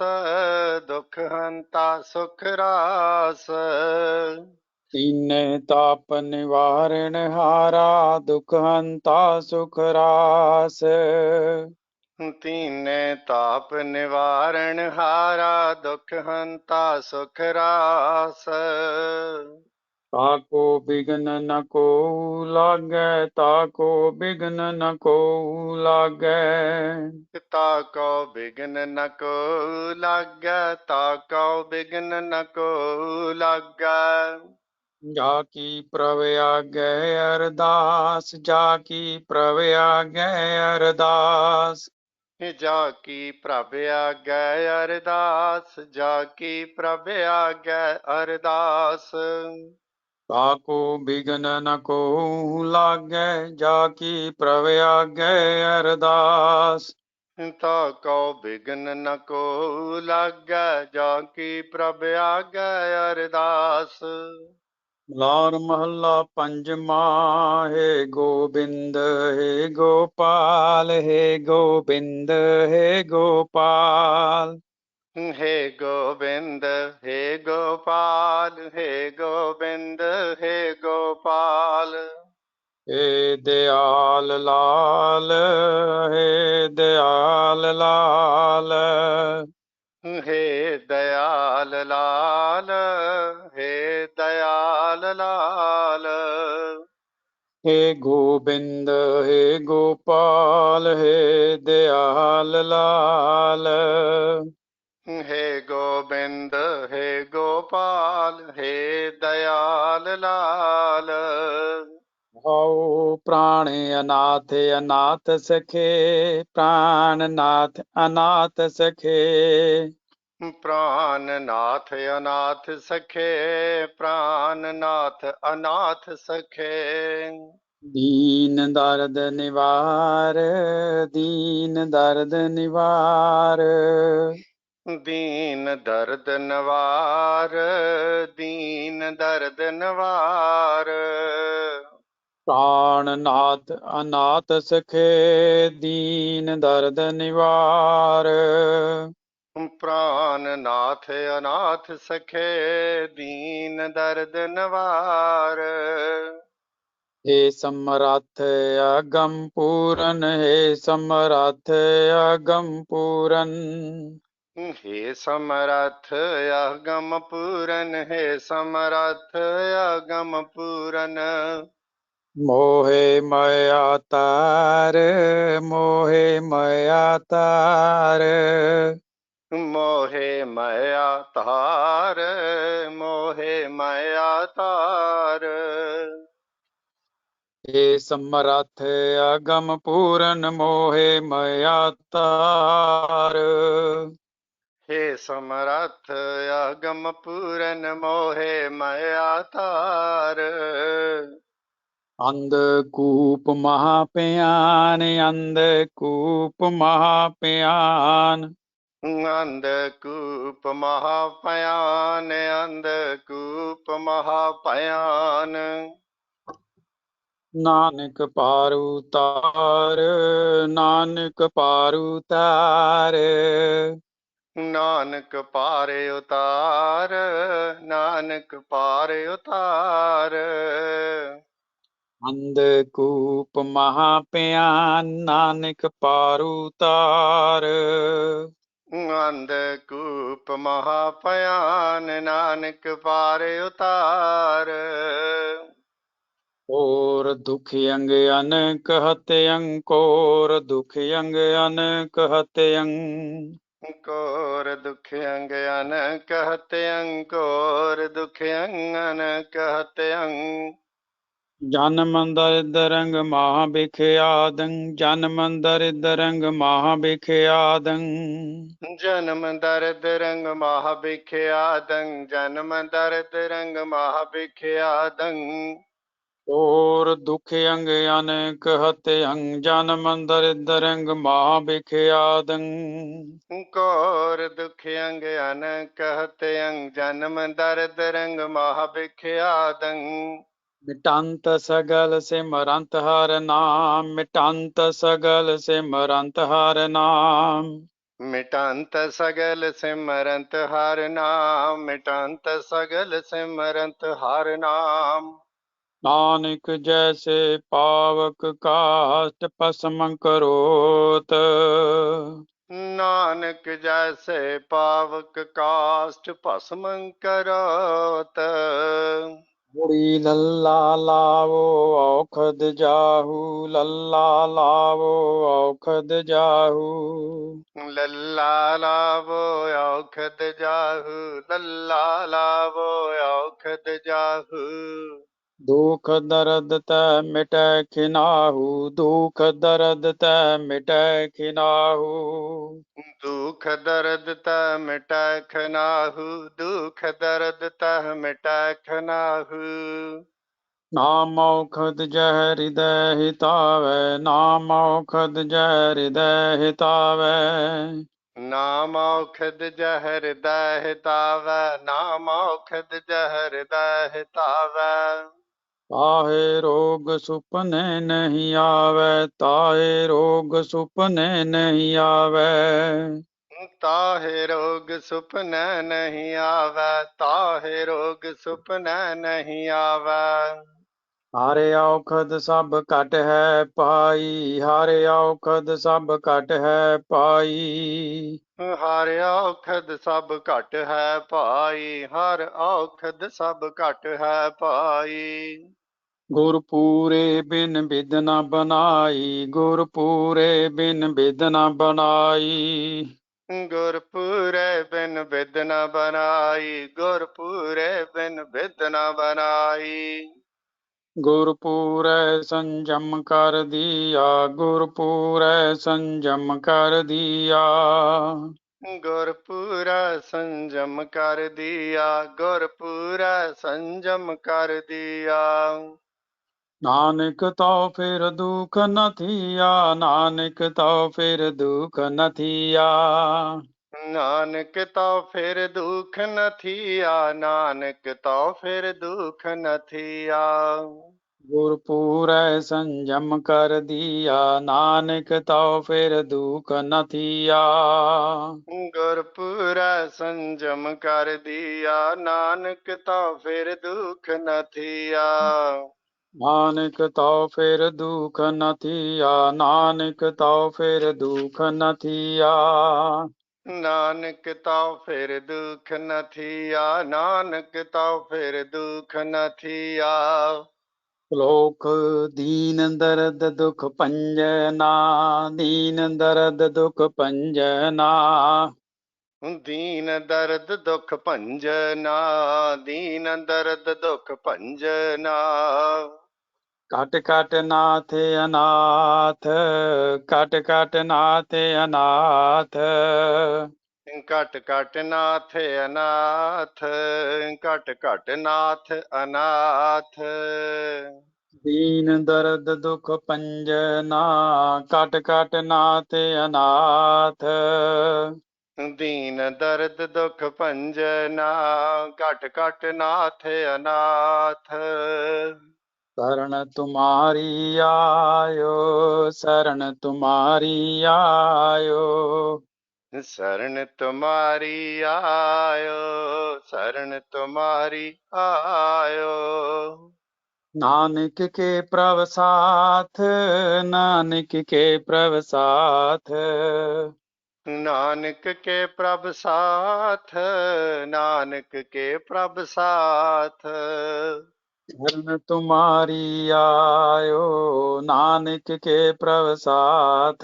ਦੁਖ ਹੰਤਾ ਸੁਖ ਰਾਸ। ਤੀਨੇ ਤਾਪ ਨਿਵਾਰਣ ਹਾਰਾ, ਦੁਖ ਹੰਤਾ ਸੁਖ ਰਾਸ। ਤੀਨੇ ਤਾਪ ਨਿਵਾਰਣ ਹਾਰਾ, ਦੁਖ ਹੰਤਾ ਸੁਖ ਰਾਸ। ਤਾਕੋ ਬਿਗਨ ਨ ਕੋ ਲਾਗੈ, ਤਾਕੋ ਬਿਗਨ ਨ ਕੋ ਲਾਗੈ। ਤਾਕੋ ਬਿਗਨ ਨ ਕੋ ਲਾਗੈ, ਤਾਕੋ ਬਿਗਨ ਨ ਕੋ ਲਾਗੈ। ਜਾ ਕੀ ਪ੍ਰਭ ਆਗੈ ਅਰਦਾਸ, ਜਾ ਕੀ ਪ੍ਰਭ ਆਗੈ ਅਰਦਾਸ। ਜਾ ਕੀ ਪ੍ਰਭ ਆਗੈ ਅਰਦਾਸ, ਜਾ ਕੀ ਪ੍ਰਭ ਆਗੈ ਅਰਦਾਸ। ਤਾਕੋ ਬਿਗਨ ਨ ਕੋ ਲਾਗੈ, ਜਾ ਕੀ ਪ੍ਰਭ ਆਗੈ ਅਰਦਾਸ। ਤਾਕੋ ਬਿਗਨ ਨ ਕੋ ਲਾਗੈ, ਜਾ ਕੀ ਪ੍ਰਭ ਆਗੈ ਅਰਦਾਸ। ਮਲਾਰ ਮਹੱਲਾ ਪੰਜਵਾਂ। ਹੇ ਗੋਬਿੰਦ ਹੇ ਗੋਪਾਲ, ਹੇ ਗੋਬਿੰਦ ਹੇ ਗੋਪਾਲ। ਹੇ ਗੋਬਿੰਦ ਹੇ ਗੋਪਾਲ, ਹੇ ਗੋਬਿੰਦ ਹੇ ਗੋਪਾਲ। ਹੇ ਦਿਆਲ ਲਾਲ, ਹੇ ਦਿਆਲ ਲਾਲ। ਹੇ ਦਇਆਲ ਲਾਲ, ਹੇ ਦਇਆਲ ਲਾਲ। ਹੇ ਗੋਬਿੰਦ ਹੇ ਗੋਪਾਲ, ਹੇ ਦਿਆਲ ਲਾਲ। ਹੇ ਗੋਬਿੰਦ ਹੇ ਗੋਪਾਲ, ਹੇ ਦਇਆਲ ਲਾਲ। ਹਉ ਪ੍ਰਾਣ ਅਨਾਥ ਅਨਾਥ ਸਖੇ, ਪ੍ਰਾਨ ਨਾਥ ਅਨਾਥ ਸਖੇ। ਪ੍ਰਾਨਨਾਥ ਅਨਾਥ ਸਖੇ, ਪ੍ਰਾਨਨਾਥ ਅਨਾਥ ਸਖੇ। ਦੀਨ ਦਰਦ ਨਿਵਾਰ, ਦੀਨ ਦਰਦ ਨਿਵਾਰ। ਦੀਨ ਦਰਦ ਨਵਾਰ, ਦੀਨ ਦਰਦ ਨਵਾਰ। ਪ੍ਰਾਣ ਨਾਥ ਅਨਾਥ ਸਖੇ, ਦੀਨ ਦਰਦ ਨਿਵਾਰ। ਪ੍ਰਾਨਨਾਥ ਅਨਾਥ ਸਖੇ, ਦੀਨ ਦਰਦ ਨਵਾਰ। ਹੇ ਸਮਰੱਥ ਅਗਮ ਪੂਰਨ, ਹੇ ਸਮਰੱਥ ਅਗਮ ਪੂਰਨ। ਹੇ ਸਮਰੱਥ ਅਗਮ ਪੂਰਨ, ਹੇ ਸਮਰੱਥ ਅਗਮ ਪੂਰਨ। ਮੋਹਿ ਮਾਇਆ ਤਾਰ, ਮੋਹਿ ਮਾਇਆ ਤਾਰ। ਮੋਹਿ ਮਾਇਆ ਤਾਰ, ਮੋਹਿ ਮਾਇਆ ਤਾਰ। ਹੇ ਸਮਰੱਥ ਅਗਮ ਪੂਰਨ, ਮੋਹਿ ਮਾਇਆ ਤਾਰ। ਹੇ ਸਮਰੱਥ ਅਗਮ ਪੂਰਨ, ਮੋਹਿ ਮਾਇਆ ਤਾਰ। ਅੰਧ ਕੂਪ ਮਹਾ ਭਿਆਨ, ਅੰਧ ਕੂਪ ਮਹਾ ਭਿਆਨ। ਅੰਧਕੂਪ ਮਹਾਭਿਆਨ, ਅੰਧਕੂਪ ਮਹਾਭਿਆਨ। ਨਾਨਕ ਪਾਰੂ ਤਾਰ, ਨਾਨਕ ਪਾਰੂ ਤਾਰ। ਨਾਨਕ ਪਾਰੇ ਉਤਾਰ, ਨਾਨਕ ਪਾਰੇ ਉਤਾਰ। ਅੰਧ ਕੂਪ ਮਹਾ ਭਿਆਨ, ਨਾਨਕ ਪਾਰੂ ਤਾਰ। ਅੰਧਕੂਪ ਮਹਾਭਿਆਨ, ਨਾਨਕ ਪਾਰੇ ਉਤਾਰ। ਹੋਰ ਦੁਖ ਅੰਗ ਅਨਕ ਹਤਿਅੰ ਕੋਰ ਦੁਖ ਅੰਗ ਅਨਕ ਹਤਿਅੰ ਕੋਰ ਦੁਖ ਅੰਗ ਅਨਕ ਹਤਿਅੰ ਕੋਰ ਦੁਖ ਅੰਗ ਅਨਕ ਹਤਿਅੰ ਜਨਮ ਦਰਿਦਰੰਗ ਮਹਾ ਬਿਖਿਆਦੰ ਜਨਮ ਦਰਿਦਰੰਗ ਮਹਾ ਬਿਖਿਆਦੰ ਜਨਮ ਦਰਦ ਰੰਗ ਮਹਾ ਬਿਖਿਆਦੰ ਜਨਮ ਦਰਦ ਰੰਗ ਮਹਾ ਬਿਖਿਆਦੰ ਕੋਰ ਦੁਖ ਅੰਗ ਅਨਕ ਹਤਿਅੰ ਜਨਮ ਦਰਿਦਰੰਗ ਮਹਾ ਬਿਖਿਆਦੰ ਕੋਰ ਦੁਖ ਅੰਗ ਅਨਕ ਹਤਿਅੰ ਜਨਮ ਦਰਦ ਰੰਗ ਮਹਾ ਬਿਖਿਆਦੰ ਮਿਟੰਤ ਸਗਲ ਸਿਮਰੰਤ ਹਰ ਨਾਮ ਮਿਟੰਤ ਸਗਲ ਸਿਮਰੰਤ ਹਰ ਨਾਮ ਮਿਟੰਤ ਸਗਲ ਸਿਮਰੰਤ ਹਰ ਨਾਮ ਮਿਟੰਤ ਸਗਲ ਸਿਮਰੰਤ ਹਰ ਨਾਮ ਨਾਨਕ ਜੈਸੇ ਪਾਵਕ ਕਾਟ ਭਸਮ ਕਰੋਤ ਨਾਨਕ ਜੈਸੇ ਪਾਵਕ ਕਾਸ਼ਟ ਭਸਮ ਕਰੋਤ ਮੁੜੀ ਲੱਲਾ ਲਾਵੋ ਔਖਦ ਜਾਹੂ ਲੱਲਾ ਲਾਵੋ ਔਖਦ ਜਾਹੂ ਲੱਲਾ ਲਾਵੋ ਔਖਦ ਜਾਹੂ ਲੱਲਾ ਲਾਵੋ ਔਖਦ ਜਾਹੂ ਦੁਖ ਦਰਦ ਤੈ ਮਿਟੈ ਖਿਨਾਹੂ ਦੁਖ ਦਰਦ ਤੈ ਮਿਟੈ ਖਿਨਾਹੂ ਦੁਖ ਦਰਦ ਤੈ ਮਿਟੈ ਖਨਾਹੂ ਦੁਖ ਦਰਦ ਤੈ ਮਿਟੈ ਖਨਾਹੂ ਨਾਮ ਔਖਦ ਜਹ ਹਿਰਦੈ ਹਿਤਾਵੈ ਨਾਮ ਔਖਦ ਜਹ ਹਿਰਦੈ ਹਿਤਾਵੈ ਨਾਮ ਔਖਦ ਜਹਰ ਦੈ ਹਿਤਾਵੈ ਨਾਮ ਔਖਦ ਜਹਰ ਦੈ ਹਿਤਾਵੈ ਤਾਹੇ ਰੋਗ ਸੁਪਨੇ ਨਹੀਂ ਆਵੈ ਤਾਹੇ ਰੋਗ ਸੁਪਨੇ ਨਹੀਂ ਆਵੈ ਤਾਹੇ ਰੋਗ ਸੁਪਨੈ ਨਹੀਂ ਆਵੈ ਤਾਹੇ ਰੋਗ ਸੁਪਨੈ ਨਹੀਂ ਆਵੈ ਹਾਰੇ ਔਖਦ ਸਭ ਘਟ ਹੈ ਪਾਈ ਹਾਰੇ ਔਖਦ ਸਭ ਘਟ ਹੈ ਪਾਈ ਹਰ ਔਖਦ ਸਭ ਘਟ ਹੈ ਭਾਈ ਹਰ ਔਖਦ ਸਭ ਘਟ ਹੈ ਭਾਈ ਗੁਰ ਪੂਰੇ ਬਿਨ ਬਿਦ ਨ ਬਨਾਈ ਗੁਰ ਪੂਰੇ ਬਿਨ ਬਿਦ ਨ ਬਨਾਈ ਗੁਰਪੂਰੇ ਬਿਨ ਬਿਦ ਨ ਬਨਾਈ ਗੁਰਪੂਰੇ ਬਿਨ ਬਿਦ ਨ ਬਨਾਈ ਗੁਰ ਪੂਰੈ ਸੰਜਮ ਕਰ ਦੀਆ ਗੁਰ ਪੂਰੈ ਸੰਜਮ ਕਰ ਦੀਆ ਗੁਰਪੂਰਾ ਸੰਜਮ ਕਰ ਦੀਆ ਗੁਰਪੂਰਾ ਸੰਜਮ ਕਰ ਦੀਆ ਨਾਨਕ ਤਉ ਫਿਰ ਦੁਖ ਨ ਥੀਆ ਨਾਨਕ ਤਉ ਫਿਰ ਦੁਖ ਨ ਥੀਆ ਨਾਨਕ ਤਾਂ ਫਿਰ ਦੁਖ ਨ ਥੀਆ ਨਾਨਕ ਤਾਂ ਫਿਰ ਦੁਖ ਨ ਥੀਆ ਗੁਰ ਪੂਰੈ ਸੰਜਮ ਕਰ ਦੀਆ ਨਾਨਕ ਤਉ ਫਿਰ ਦੁਖ ਨ ਥੀਆ ਗੁਰਪੂਰਾ ਸੰਜਮ ਕਰ ਦੀਆ ਨਾਨਕ ਤਾਂ ਫਿਰ ਦੁਖ ਨ ਥੀਆ ਨਾਨਕ ਤਉ ਫਿਰ ਦੁਖ ਨ ਥੀਆ ਨਾਨਕ ਤਉ ਫਿਰ ਦੁਖ ਨ ਥੀਆ ਨਾਨਕ ਤਾਂ ਫਿਰ ਦੁਖ ਨ ਥੀਆ ਨਾਨਕ ਤਾਂ ਫਿਰ ਦੁਖ ਨ ਥੀਆ ਲੋਕ ਦੀਨ ਦਰਦ ਦੁਖ ਭੰਜਨਾ ਦੀਨ ਦਰਦ ਦੁਖ ਭੰਜਨਾ ਦੀਨ ਦਰਦ ਦੁਖ ਭੰਜਨਾ ਦੀਨ ਦਰਦ ਦੁਖ ਭੰਜਨਾ ਕਟ ਕਟ ਨਾਥ ਅਨਾਥ ਕਟ ਕਟ ਨਾਥ ਅਨਾਥ ਘਟ ਘਟ ਨਾਥ ਅਨਾਥ ਘਟ ਘਟ ਨਾਥ ਅਨਾਥ ਦੀਨ ਦਰਦ ਦੁਖ ਭੰਜਨਾ ਕਟ ਕਟ ਨਾਥ ਅਨਾਥ ਦੀਨ ਦਰਦ ਦੁਖ ਭੰਜਨਾ ਘਟ ਘਟ ਨਾਥ ਅਨਾਥ शरण तुम्हारी आयो शरण तुम्हारी आयो शरण तुम्हारी आयो शरण तुम्हारी आयो नानक के प्रभ साथ नानक के प्रभ साथ नानक के प्रभ साथ नानक के प्रभ साथ शरण तुम्हारी आयो नानक के प्रभ साथ।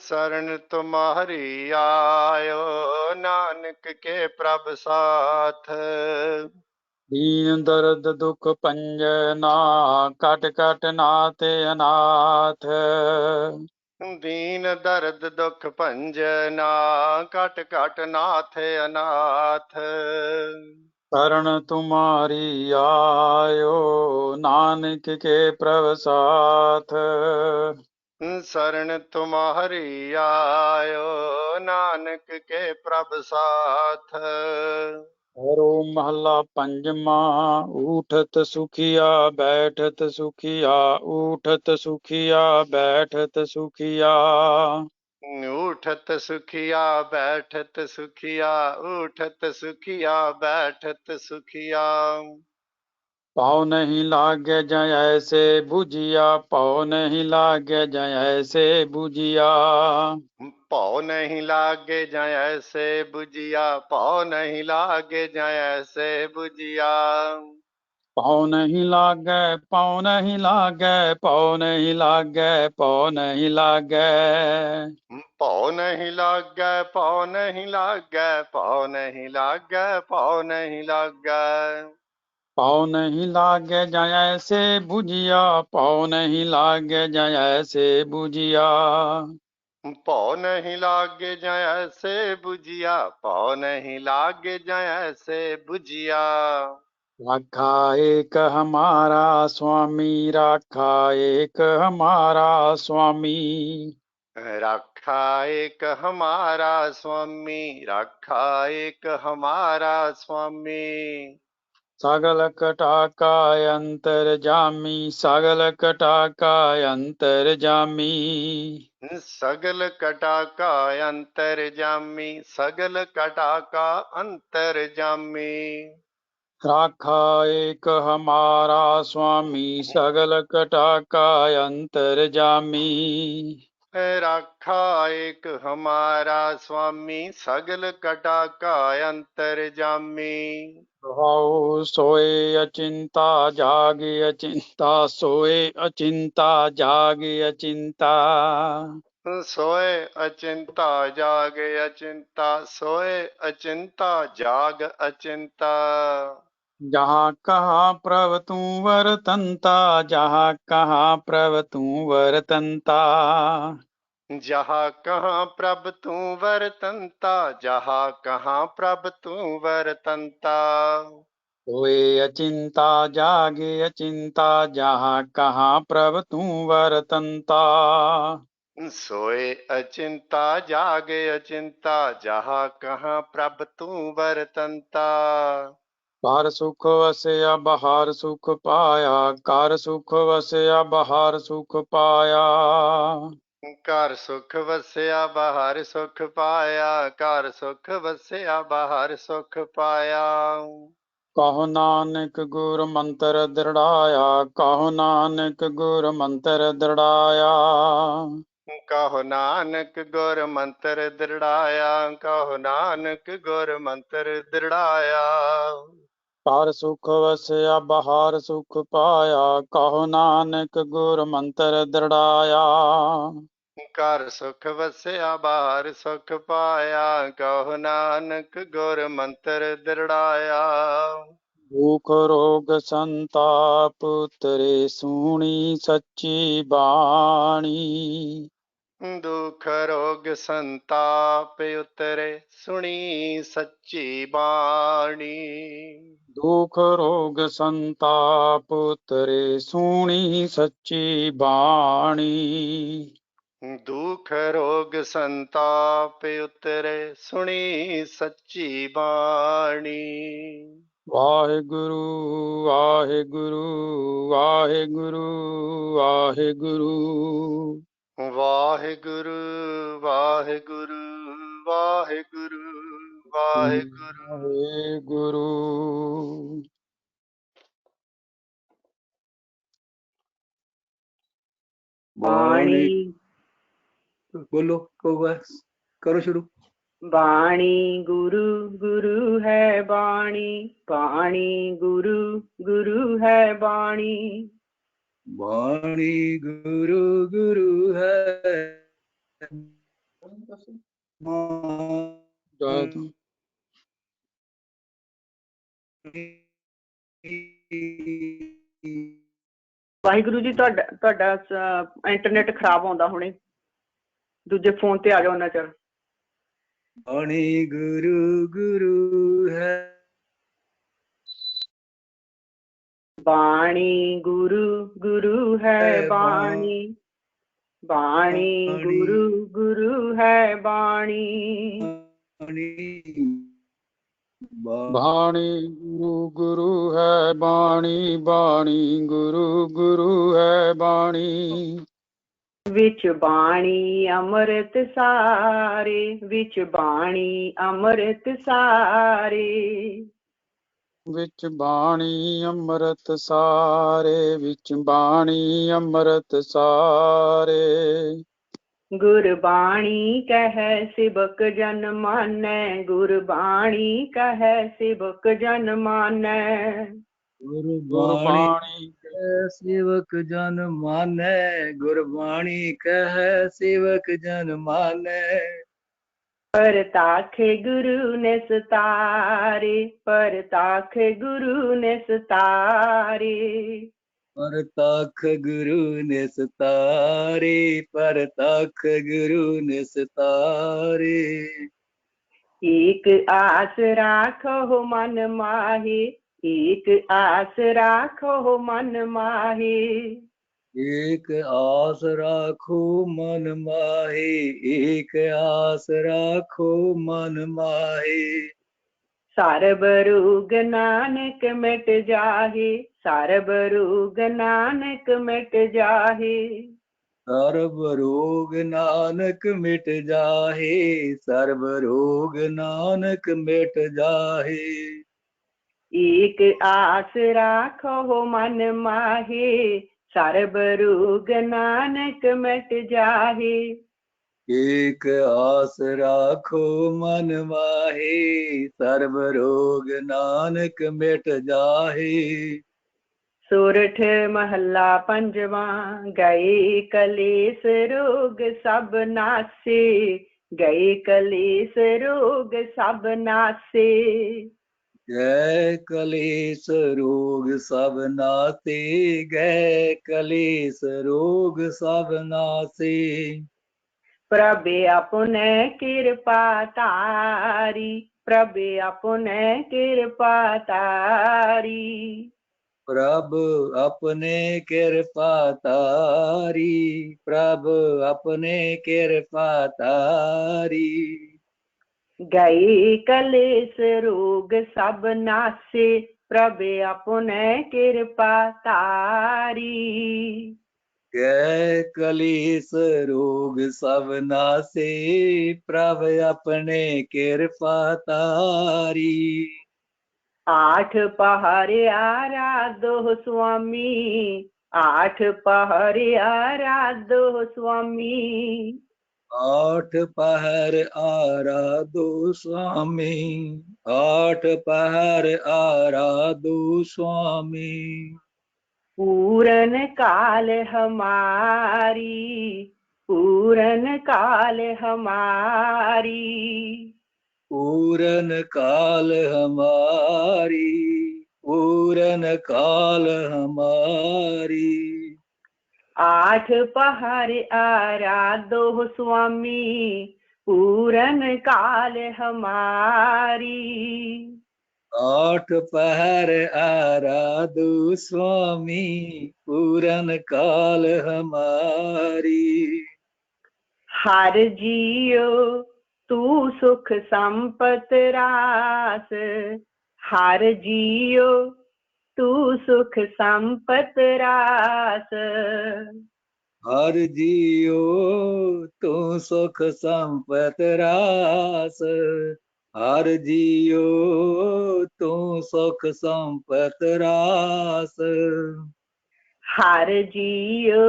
शरण तुम्हारी आयो नानक के प्रभ साथ। दीन दर्द दुख पंजना कट कट नाते अनाथ। दीन दर्द दुख भंजना कट कट नाथ अनाथ। शरण तुम्हारी आयो नानक के प्रभ साथ। शरण तुम्हारी आयो नानक के प्रभ साथ। औरो महला पंजमा उठत सुखिया बैठत सुखिया उठत सुखिया बैठत सुखिया। उठत सुखिया बैठत सुखिया उठत सुखिया बैठत सुखिया। पाँव नहीं लागे जय ऐसे बुझिया पाँव नहीं लागे जय ऐसे बुझिया। पौ नहीं लागे जाए ऐसे बुझिया पौ नहीं लागे जाए ऐसे बुझिया। पाँव नहीं लागे पाँव नहीं लागे पाँव नहीं लागे पाँव नहीं लागे। पौ नहीं लागे पौ नहीं लागे पौ नहीं लागे पौ नहीं लागे। पाँव नहीं लागे जय ऐसे बुझिया पाँव नहीं लागे जय ऐसे बुझिया। पौ नहीं लागे जाए ऐसे बुझिया पौ नहीं लागे जाए ऐसे बुझिया। राखा एक हमारा स्वामी राखा एक हमारा स्वामी। रखा एक हमारा स्वामी रखा एक हमारा स्वामी। सगल कटा का अंतर जामी सगल कटा का अंतर जामी। सगल कटा का अंतर जामी सगल कटा का अंतर जामी। राखा एक हमारा स्वामी सगल कटा का अंतर जामी। रखा एक हमारा स्वामी सगल कटा का अंतर जामी। भाव सोए अचिंता जागे अचिंता सोए अचिंता जागे अचिंता। सोए अचिंता जाग अचिंता सोए अचिंता जाग अचिंता। जहाँ कहाँ प्रभ तू वर्तनता जहाँ कहाँ प्रभ तू वर्तनता। जहाँ कहाँ प्रभ तू वर्तनता जहाँ कहाँ प्रभ तू वर्तनता। सोए अचिंता जागे अचिंता जहाँ कहाँ प्रभ तू वर्तनता। सोए अचिंता जागे अचिंता जहाँ कहाँ प्रभ तू वर्तनता। कार सुख वसया बहार सुख पाया कार सुख वसया बहार सुख पाया। ਘਰ ਸੁਖ ਵਸਿਆ ਬਾਹਰ ਸੁਖ ਪਾਇਆ ਘਰ ਸੁਖ ਵਸਿਆ ਬਾਹਰ ਸੁਖ ਪਾਇਆ। कहो नानक गुर मंत्र दृढ़ाया कहो नानक गुर मंत्र दृढ़ाया। ਕਹੋ ਨਾਨਕ ਗੁਰ ਮੰਤਰ ਦ੍ਰਿੜਾਇਆ ਕਹੋ ਨਾਨਕ ਗੁਰ ਮੰਤਰ ਦ੍ਰਿੜਾਇਆ। कार सुख वसया बहार सुख पाया कहो नानक गुर मंत्र दृढ़ाया। ਘਰ ਸੁਖ ਵਸਿਆ ਬਾਹਰ ਸੁਖ ਪਾਇਆ ਕਹੋ ਨਾਨਕ ਗੁਰ ਮੰਤਰ ਦ੍ਰਿੜਾਇਆ। दुख रोग संताप उतरे सुनी सच्ची बाणी। ਦੁਖ ਰੋਗ ਸੰਤਾਪ ਉਤਰੇ ਸੁਣੀ ਸੱਚੀ ਬਾਣੀ। दुख रोग संताप उतरे सुनी सच्ची बाणी। ਦੁਖ ਰੋਗ ਸੰਤਾਪ ਉਤਰੇ ਸੁਣੀ ਸੱਚੀ ਬਾਣੀ। वाहेगुरु वाहेगुरु वाहेगुरु वाहेगुरु। ਵਾਹਿਗੁਰੂ ਵਾਹਿਗੁਰੂ ਵਾਹਿਗੁਰੂ ਵਾਹਿਗੁਰੂ। वाहेगुरु। ਬਾਣੀ बाणी बोलो को बस करो शुरू। बाणी गुरु गुरु है बाणी, बाणी गुरु गुरु है बाणी। बाणी गुरु गुरु है ਵਾਹਿਗੁਰੂ ਜੀ, ਤੁਹਾਡਾ ਇੰਟਰਨੈਟ ਖਰਾਬ ਆਉਂਦਾ ਹੁਣੇ, ਦੂਜੇ ਫੋਨ ਤੇ ਆ ਜਾਓ ਉਹਨਾਂ ਚਿਰ। बाणी गुरु गुरु है बाणी गुरु गुरु है बाणी, बाणी गुरु गुरु है बाणी। बाणी गुरु गुरु है बाणी, बाणी गुरु गुरु है बाणी। विच बाणी अमृत सारे, विच बाणी अमृत सारे। विच बाणी अमृत सारे, विच बाणी अमृत सारे। गुरबाणी कह सेवक जन मानै, गुरबाणी कह सेवक जन मानै। गुरबाणी कह सेवक जन मानै, गुरबाणी कह सेवक जन मानै। परताखे गुरु निस्तारे, परताखे गुरु निस्तारे। परतख गुरु निस्तारे, परतख गुरु निस्तारे। एक आस राखो मन माहे, एक आस राखो मन माहे। एक आस राखो मन माहे, एक आस राखो मन माहे। सरब रोग नानक मिट जाहे, सरब रोग नानक मिट जाहे। सर्व रोग नानक मिट जाहे, सर्व रोग नानक मिट जाहे। एक आस राखो मन माहे, सरब रोग नानक मिट जाहे। एक आस राखो मन माहे, सर्व रोग नानक मिट जाहे। सोरठ महला पंजवा, गए कलेस रोग सब नासे, गए कलेस रोग सब नासे। गए कलेस रोग सब नासे, गए कलेस रोग सब नासे। प्रभ अपने कृपा तारी, प्रभ अपने कृपा तारी। प्रभ अपने कृपा तारी, प्रभ अपने कृपा तारी। गए कलेस रोग सब नासे, प्रभ अपने कृपा तारी। गए कलेस रोग सब नासे, प्रभ अपने कृपा तारी। आठ पहर आराधो स्वामी, आठ पहर आराधो स्वामी। आठ पहर आराधो स्वामी, आठ पहर आराधो स्वामी। पूरन काल हमारी, पूरन काल हमारी। पूरन काल हमारी, पूरन काल हमारी। आठ पहर आराधो स्वामी, पूरन काल हमारी। आठ पहर आराधो स्वामी, पूरन काल हमारी। हर जियो तू सुख संपत रास, हर जियो तू सुख संपत रास। हर जियो तू सुख संपत रास, हर जियो तू सुख संपत रास। हर जियो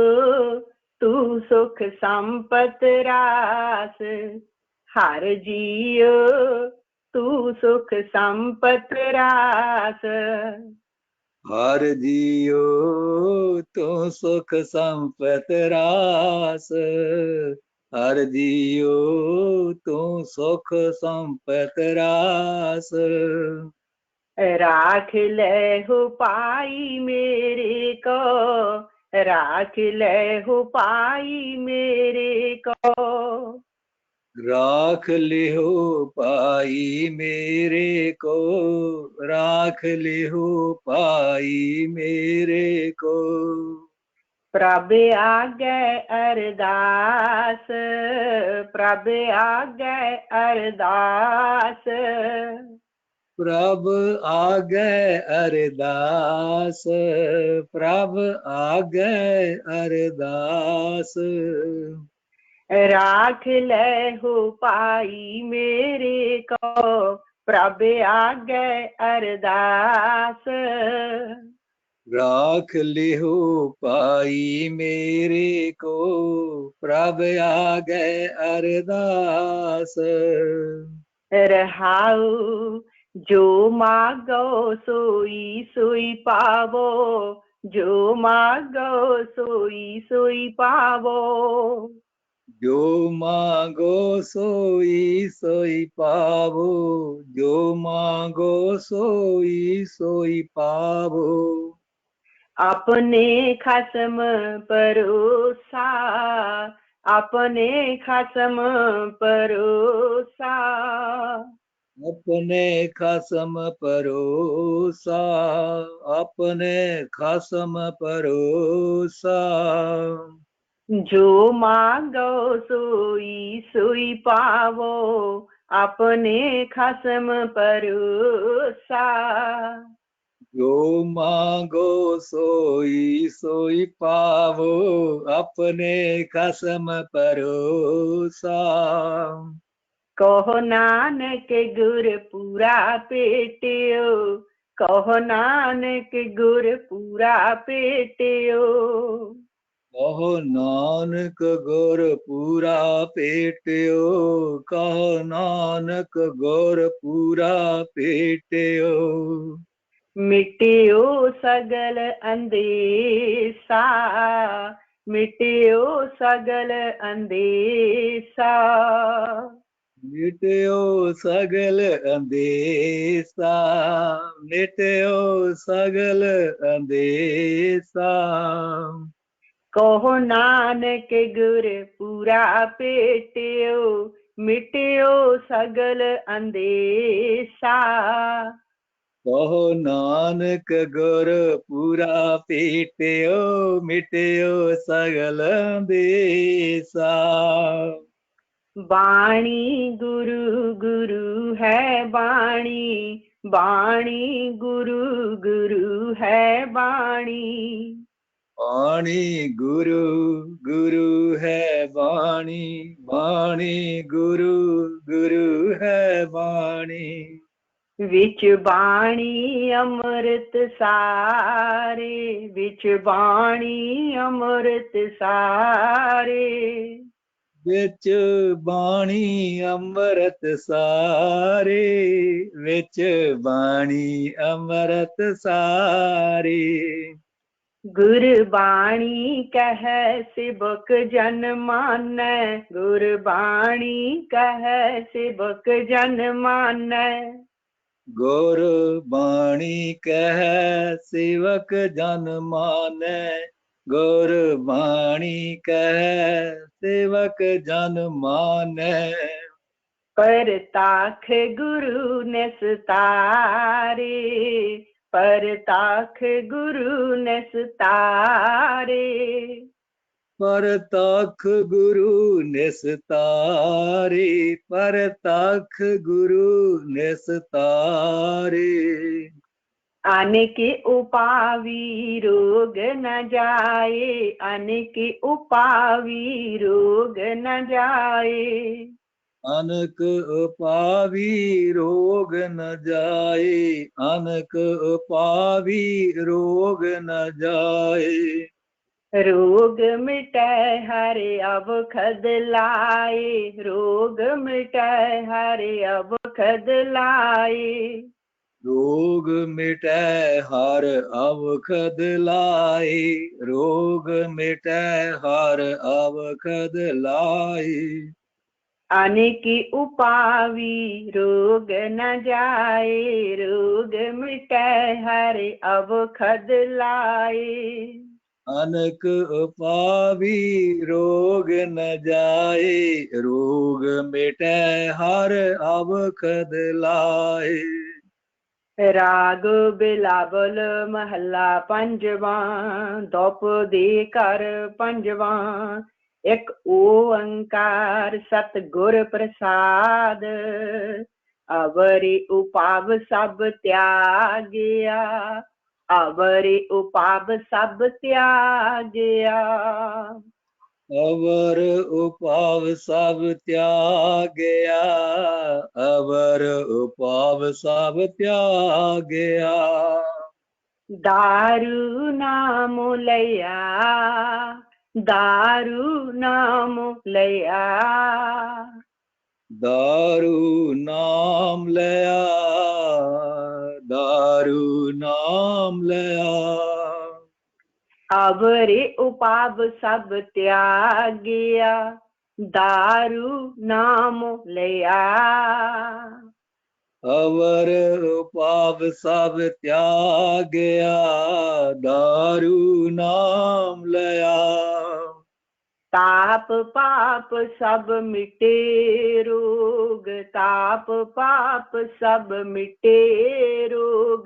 तू सुख संपत रास, हर जियो तू सुख संपत रास। हर जियो तू सुख संपत रास। हर जियो तू सुख संपत रास। राख ले हो पाई मेरे को, राख ले हो पाई मेरे को। राख लिहो पाई मेरे को, राख लिहो पाई मेरे को। प्रभ आगे अरदास, प्रभ आगे अरदास। प्रभ आगे अरदास, प्रभ आगे अरदास। राख ले हो पाई मेरे को, प्रभ आगे अरदास। राख लिहो पाई मेरे को, प्रभ आगे अरदास। रहाऊ जो मांगो सोई सोई पावो, जो मांगो सोई सोई पावो। जो मांगो सोई सोई पावो, जो मांगो सोई सोई पावो। अपने खसम परोसा, अपने खसम परोसा। अपने खसम परोसा, अपने खसम परोसा। जो मांगो सोई सोई पावो, अपने खसम परोसा। जो मांगो सोई सोई पावो, अपने खसम परोसा। कहो नानक गुर पूरा पेटियो, कहो नानक गुर पूरा पेटियो। कहो नानक गुर पूरा पेटियो, कहो नानक गुर पूरा पेटियो। मिटियो सगल अंदेशा, मिटियो सगल अंदेशा। मिटियो सगल अंदेशा, मिटियो सगल अंदेशा। कहो नानक गुर पूरा पेटियो, मिटियो सगल अंदेशा। कहो नानक गुर पूरा पेटियो, मिटियो सगल अंदेशा। बाणी गुरु गुरु है बाणी, बाणी गुरु गुरु है बाणी। वाणी गुरु गुरु है वाणी, वाणी गुरु गुरु है वाणी। विच बाणी अमृत सारे, विच बाणी अमृत सारे। विच बाणी अमृत सारे, विच बाणी अमृत सारे। गुरबाणी कह सेवक जन मानै, गुरबाणी कह सेवक जन मानै। गुरबाणी कह सेवक जन मानै, गुरबाणी कह सेवक जन मानै। परताख गुरु निस्तारे, परताख गुरु निस्तारे। परतख गुरु निस्तारे, परतख गुरु निस्तारे। अनेक उपावी रोग न जाए, अनेक उपावी रोग न जाए। अनक उपावी रोग न जाए, अनक उपावी रोग न जाए। रोग मिटै हरे अवखद लाए, रोग मिटै हरे अवखद लाए। रोग मिटै हर अवखद लाए, रोग मिटै हर अवखद लाए। अनेकी उपावी रोग न जाए, रोग मिटै हरे अवखद लाए। अनक उपावी रोग न जाए, रोग मिटै हर अवखद लाए। राग बिलावल महला पंजवा, दोप दे कर पंजवा। एक ओंकार सतगुर प्रसाद, अवरी उपाव सब त्यागिया, अवरी उपाव सब त्यागिया। अवर उपाव सब त्यागया, अवर उपाव सब त्यागया। दारू नाम लया, दारू नाम लया। दारू नाम लया, दारू नाम लया। अवरे उपाव सब त्यागिया, दारू नाम लया। अवर उपाव सब त्यागया, दारू नाम लया। ताप पाप सब मिटे रोग, ताप पाप सब मिटे रोग।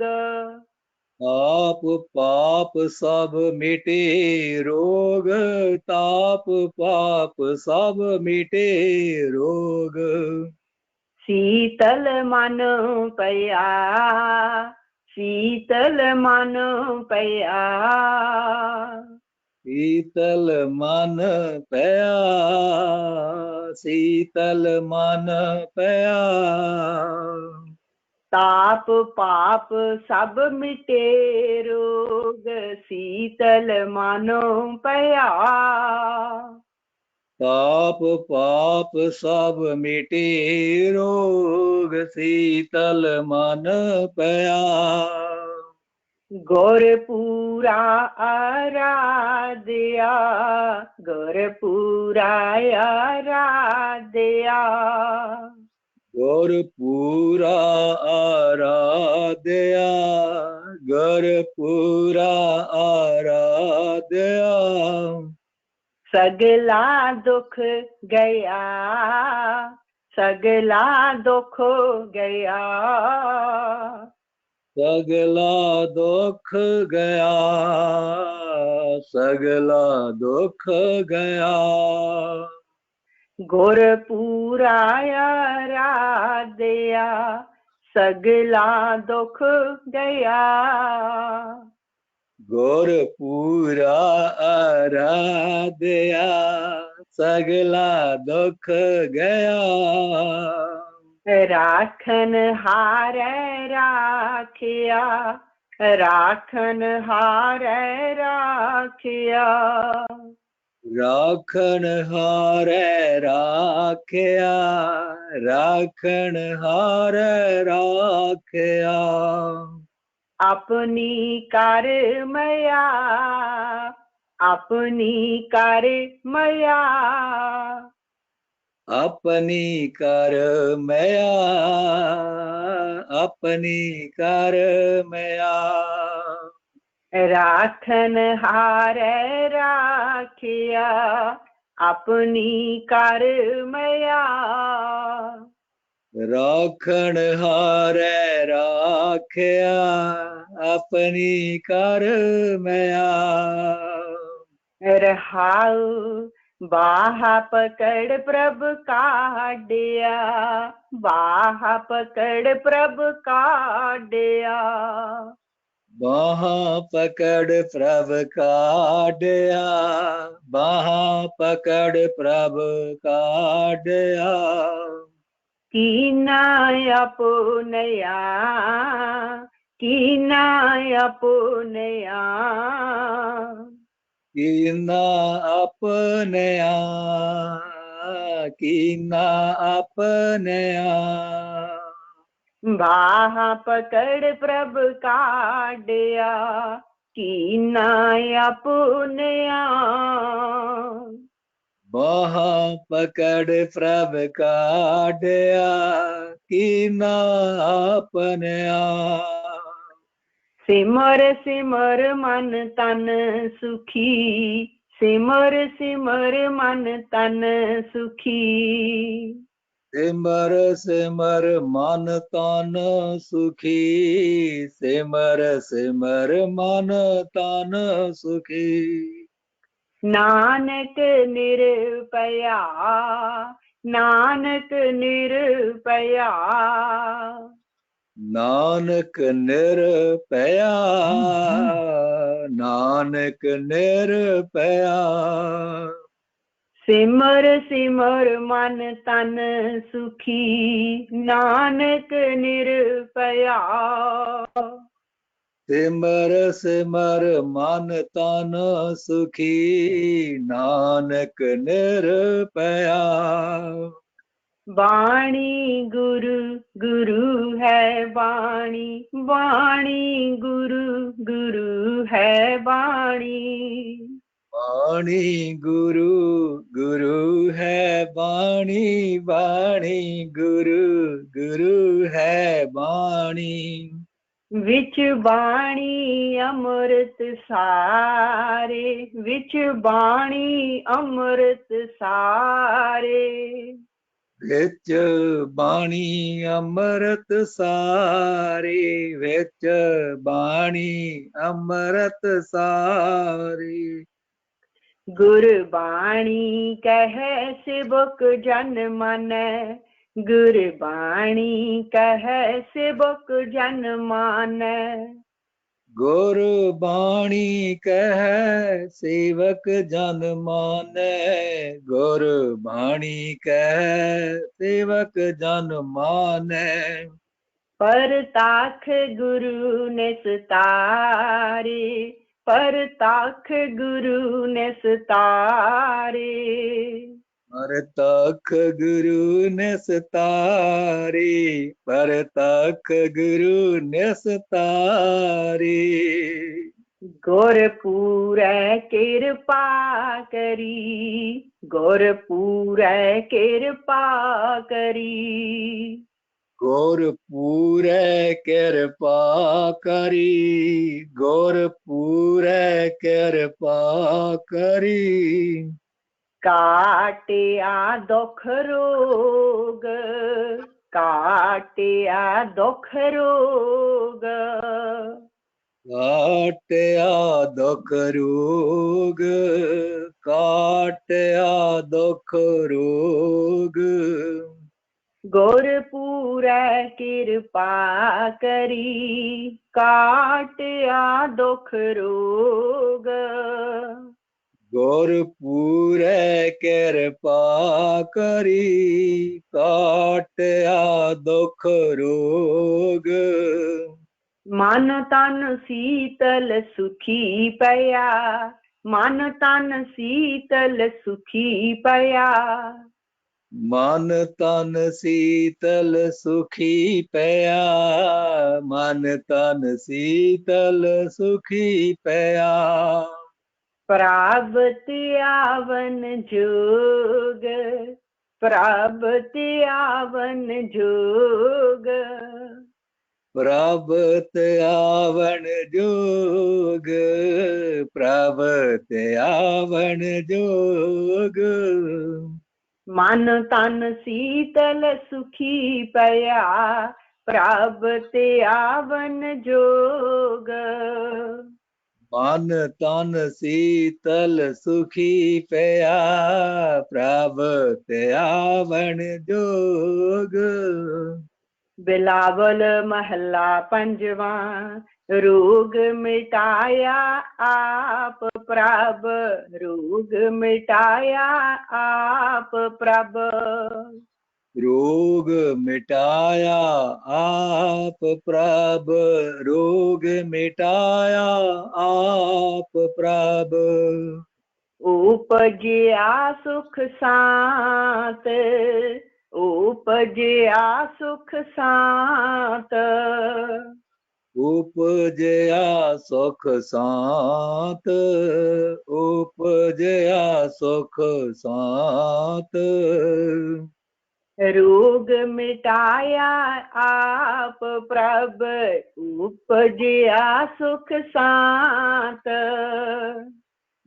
ताप पाप सब मिटे रोग, ताप पाप सब मिटे रोग। शीतल मन पया, शीतल मन पया। शीतल मन पया, शीतल मन पया। ताप पाप सब मिटे रोग, शीतल मानो पया। ताप पाप सब मिटे रोग, शीतल मन पया। गौरपुरा आराध्या, गौरपुरा आराध्या। गौरपुरा आराध्या, गौरपुरा आराध्या। सगला दुख गया, सगला दुख गया। सगला दुख गया, सगला दुख गया। गुरपुरा आराध्या, सगला दुख गया। गुरपुरा आराध्या, सगला दुख गया। राखन हारै राखिया, राखन हारै राखिया। राखन हारै राखिया, राखन हारै राखिया। अपनी कर मया, अपनी कर मया। अपनी कर मया, अपनी कर मया। राखन हारै राखिया, अपनी कर मया। राखन हारै राखिया, अपनी कर मया। रहाऊ बाह पकड़ प्रभ काढ़िया, बाह पकड़ प्रभ काढ़िया। बाह पकड़ प्रभ काढ़िया, बाह पकड़ प्रभ काढ़िया। कीना अपनया, कीना अपनया। कीना अपनया कीना अपनया बाह पकड़ प्रभ काढ़या कीना अपनया बाह पकड़ प्रभ काढ़या कीना अपनया सिमर सिमर मन तन सुखी सिमर सिमर मन तन सुखी सिमर सिमर मन तन सुखी सिमर सिमर मन तन सुखी नानक निरपया नानक निरपया नानक निरपया नानक निरपया सिमर सिमर मन तन सुखी नानक निरपया सिमर सिमर मन तन सुखी नानक निरपया वाणी गुरु गुरु है वाणी वाणी गुरु गुरु है वाणी वाणी गुरु गुरु है वाणी वाणी गुरु गुरु है वाणी विच बाणी अमृत सारे विच बाणी अमृत सारे विच बाणी अमृत सारे विच बाणी अमृत सारे गुरबाणी कह सेवक जन मन गुरबाणी कह सेवक जन मान गुरबाणी कह सेवक जन मानै गुरबाणी कह सेवक जन मानै परताख गुरु ने सतारे परताख गुरु ने सतारे परतख गुरु ने सतारे परतख गुरु ने सतारे गुरपुर कृपा करी गुरपुर कृपा करी गुरपुर कृपा करी गुरपुर कृपा करी काटिया दुख रोग काटिया दुख रोग काटया दुख रोग काटया दुख रोग गुरपुर कृपा करी काटिया दुख रोग गुरपुर कृपा करी काटया दुख रोग मन तन शीतल सुखी पया मन तन शीतल सुखी पया मन तन शीतल सुखी पया मन तन शीतल सुखी पया प्राप्त आवन जोग प्राप्त आवन जोग प्रभत आवन जोग प्रभत आवन जोग मन तन शीतल सुखी पया प्राप्त आवन जोग मन तन शीतल सुखी पया प्रभत आवन जोग बिलावल महला पंजवा रोग मिटाया आप प्रभ रोग मिटाया आप प्रभ रोग मिटाया आप प्रभ, रोग मिटाया आप प्रभ। उपजया सुख शांत, उपजया सुख शांत। उपजया सुख शांत, उपजया सुख शांत। रोग मिटाया आप प्रभ, उपजया सुख शांत।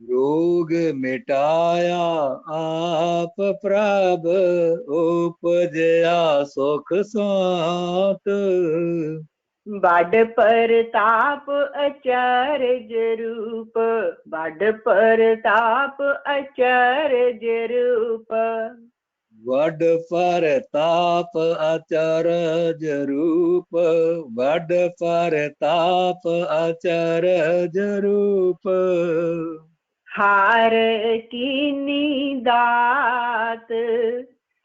रोग मिटाया आप प्रभ, उपजया सुख शांत। बड़ परताप अचरज रूप, बड़ परताप अचरज रूप। वड परताप अचरज रूप, वड परताप अचरज रूप। हार कीनी दात,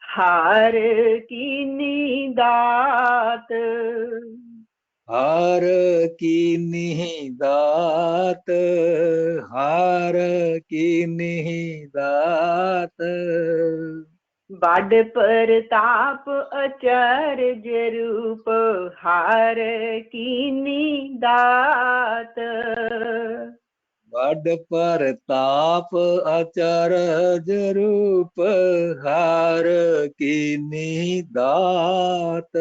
हार कीनी दात। हार कीन्ही दात, हार कीन्ही दात। बड़ परताप अचरज रूप, हार कीनी दात। वड परताप अचरज रूप, हार कीन्ही दात।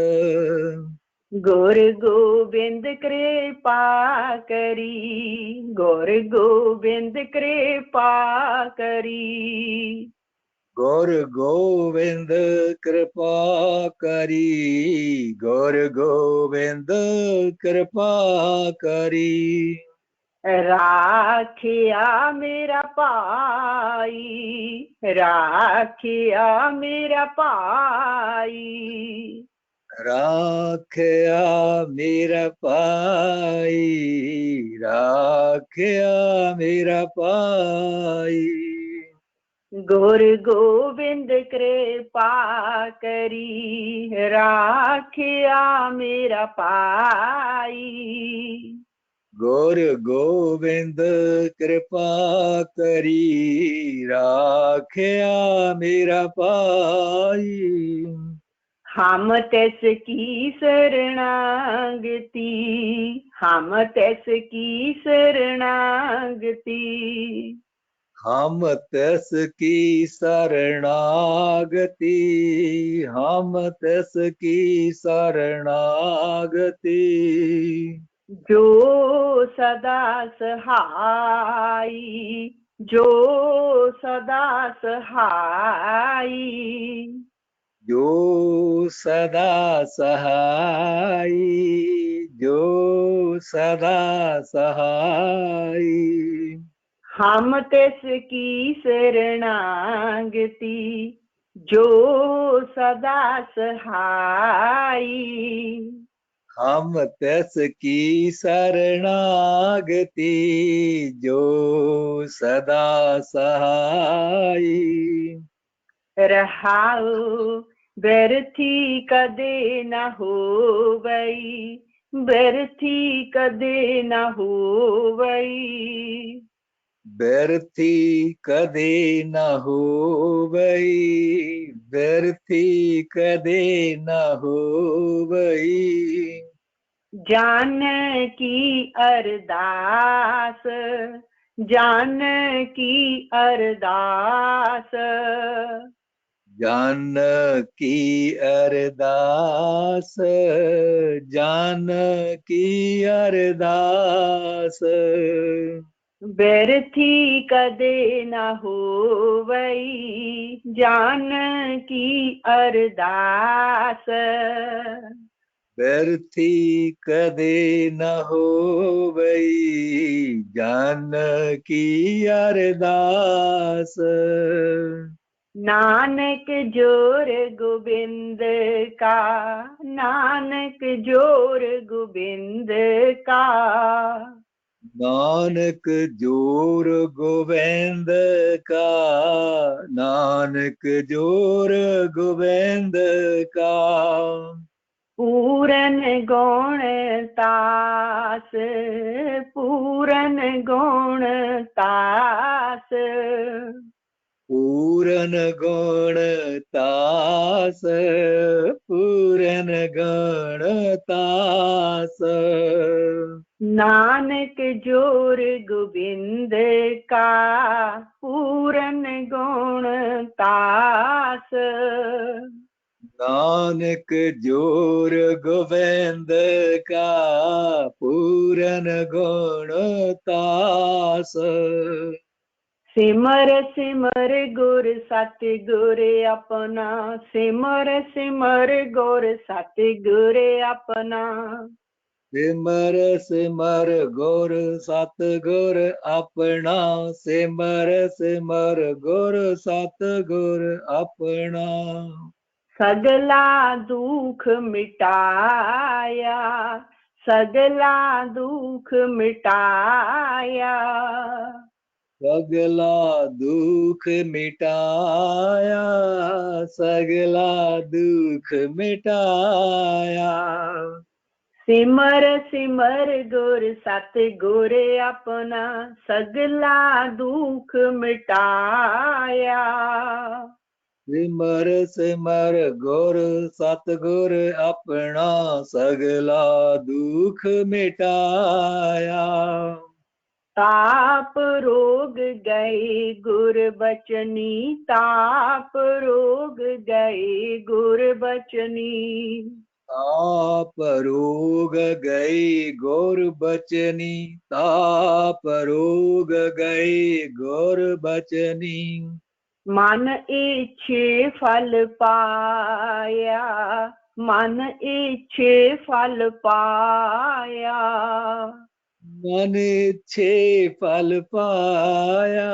गुर गोबिंद कृपा करी, गुर गोबिंद कृपा करी। गुर गोविंद कृपा करी, गुर गोविंद कृपा करी। राखिया मेरा पाई, राखिया मेरा पाई। राखया मेरा पाई, राखया मेरा पाई। गुर गोविंद कृपा करी, राखिया मेरा पाई। गुर गोविंद कृपा करी, राखया मेरा पाई। हम तैस की शरणागति, हम तैस की शरणागति। हम तस की शरणागति, हम तस की शरणागति। जो सदा सहाई, जो सदा सहाई। जो सदा सहाई, जो सदा सहाई। हम तैस की शरणागति, जो सदा सहाई। हम तस की शरणागति, जो सदा सहाई। रहाऊ व्यर्थी कदे न होवई, व्यर्थी कदे न होवई। व्यर्थी कदे न होवई, व्यर्थी कदे न होवई। जान की अरदास, जान की अरदास। जान की अरदास, जान की अरदास। व्यर्थी कदे न होवई, जान की अरदास। व्यर्थी कदे न होवई, जान की अरदास। नानक जोर गोबिंद का, नानक जोर गोबिंद का। नानक जोर गोविंद का, नानक जोर गोविंद का। पूरन गुण तास, पूरन गुण तास, पूरन गुण तास, पूरन गुण तास। नानक जोर गोविंद का, पूरन गुण तास। नानक जोर गोविंद का, पूरन गुण तास। सिमर सिमर गुर सतगुर अपना, सिमर सिमर गुर सतगुर अपना। सिमर सिमर गुर सतगुर अपना, सिमर सिमर गुर सतगुर अपना। सगला दुख मिटाया, सगला दुख मिटाया। सगला दुख मिटाया, सगला दुख मिटाया। सिमर सिमर गुर सतगुर अपना, सगला दुख मिटाया। सिमर सिमर गुर सतगुर अपना, सगला दुख मिटाया। ताप रोग गए गुर बचनी, ताप रोग गए गुर बचनी। ताप रोग गई गुर बचनी, ताप रोग गई गुर बचनी। मन इच्छे फल पाया, मन इच्छे फल पाया। मन इच्छे फल पाया,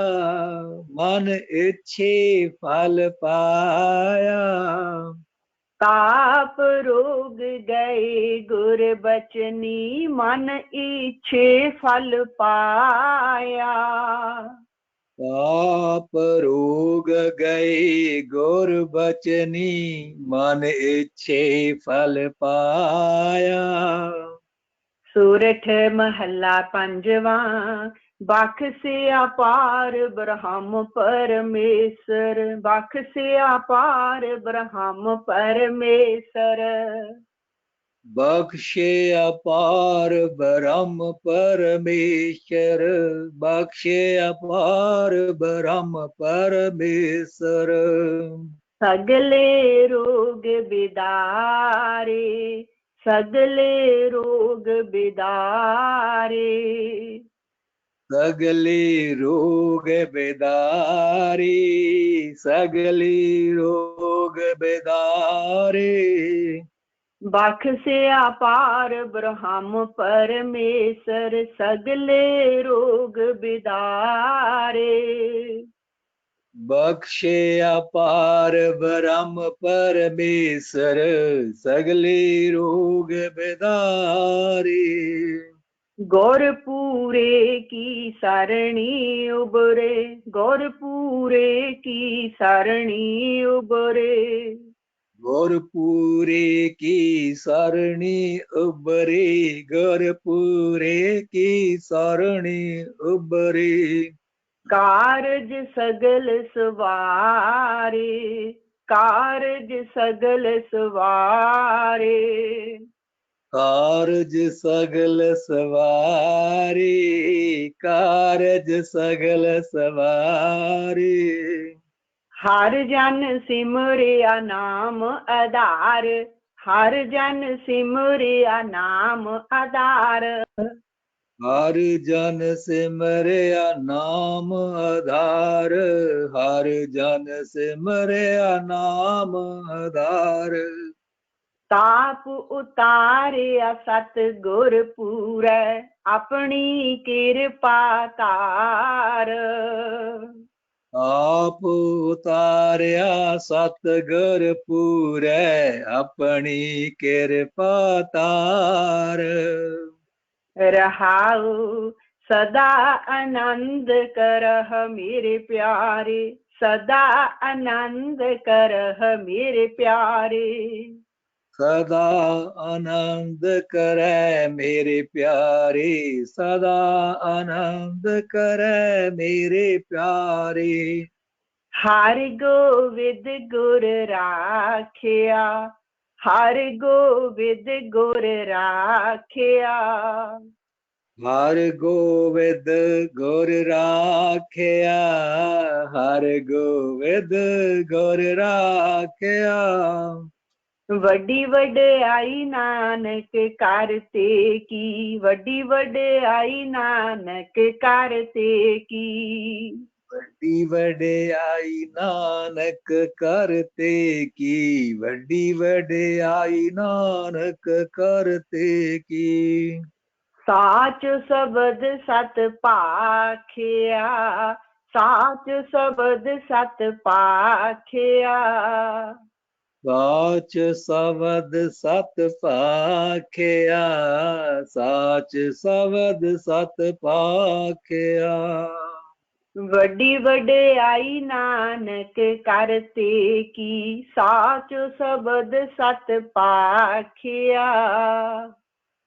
मन इच्छे फल पाया। ताप रोग गए गुर बचनी, मन इच्छे फल पाया। ताप रोग गए गुर बचनी, मन इच्छे फल पाया। सूरठ महला पंजवा, बख से अपार ब्रह्म परमेश्वर, बख से अपार ब्रह्म परमेश्वर। बख्शे अपार ब्रह्म परमेश्वर, बख्शे अपार ब्रह्म परमेश्वर। सगले रोग बिदारे, सगले रोग बिदारे। सगले रोग बेदारी, सगले रोग बेदारी। बख से अपार ब्रह्म परमेश्वर, सगले रोग बिदारे। बख्शे अपार ब्रह्म परमेश्वर, सगले रोग बेदारी। गौरपुरे की सरणी उबरे, गौरपुरे की सरणी उबरे। गौरपुरे की सरणी उबरे, गौरपुरे की सरणी उबरे। कारज सगल सवारे, कारज सगल सवारे। कारज सगल सवारी, कारज सगल सवारी। हर जन सिमरिया नाम आधार, हर जन सिमरिया नाम आधार। हर जन सिमरिया नाम आधार, हर जन सिमरिया नाम आधार। ताप उतारिया सतगुर पूरै, अपनी कृपा तार। आप उतारिया सतगुर पूरै, अपनी कृपा तार। रहाऊ सदा आनंद करह मेरे प्यारे, सदा आनंद करह मेरे प्यारे। सदा आनंद करे मेरे प्यारे, सदा आनंद करे मेरे प्यारे। हर गोविंद गुर राखिया, हर गोविंद गुर राखिया। हर गोविंद गुर राखिया, हर गोविंद गुर राखिया। वड्डी वड्याई नानक करते की, वड्डी वड्याई नानक करते की। वड्डी वड्याई नानक करते की, वड्डी वड्याई नानक करते की। साच शब्द सत पाखिया, साच शब्द सत पाखिया। साच शब्द सत पाखिया, साच शब्द सत पाखिया। वड्डी वड्याई नानक करते की, साच शब्द सत पाखिया।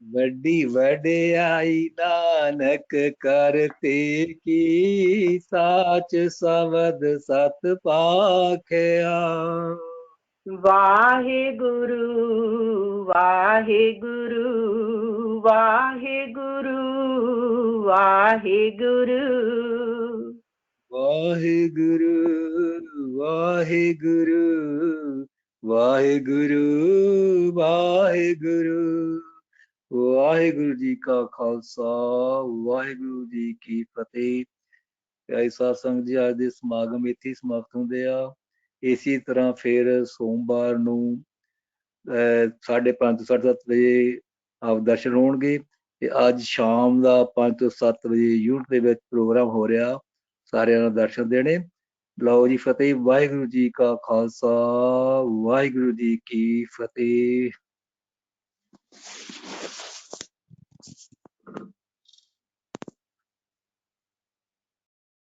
वड्डी वड्याई नानक करते की, साच शब्द सत पाखिया। वाहे गुरु, वाहे गुरु, वाहे गुरु, वाहे गुरु। वाहे गुरु, वाहे गुरु, वाहे गुरु, वाहे गुरु। ਵਾਹਿਗੁਰੂ ਜੀ ਕਾ ਖਾਲਸਾ, ਵਾਹਿਗੁਰੂ ਜੀ ਕੀ ਫਤਿਹ। ਪਿਆਰੀ ਸਾਧ ਸੰਗਤ ਜੀ, ਅੱਜ ਦੇ ਸਮਾਗਮ ਇੱਥੇ ਹੀ ਸਮਾਪਤ ਹੁੰਦੇ ਆ। ਇਸੇ ਤਰ੍ਹਾਂ ਫਿਰ ਸੋਮਵਾਰ ਨੂੰ 5:30 ਤੋਂ 7:30 ਵਜੇ ਆਪ ਦਰਸ਼ਨ ਹੋਣਗੇ। ਤੇ ਅੱਜ ਸ਼ਾਮ ਦਾ 5 ਤੋਂ 7 ਵਜੇ ਯੂਨਿਟ ਦੇ ਵਿੱਚ ਪ੍ਰੋਗਰਾਮ ਹੋ ਰਿਹਾ, ਸਾਰਿਆਂ ਨੂੰ ਦਰਸ਼ਨ ਦੇਣੇ। ਲਓ ਜੀ, ਫਤਿਹ। ਵਾਹਿਗੁਰੂ ਜੀ ਕਾ ਖਾਲਸਾ, ਵਾਹਿਗੁਰੂ ਜੀ ਕੀ ਫਤਿਹ।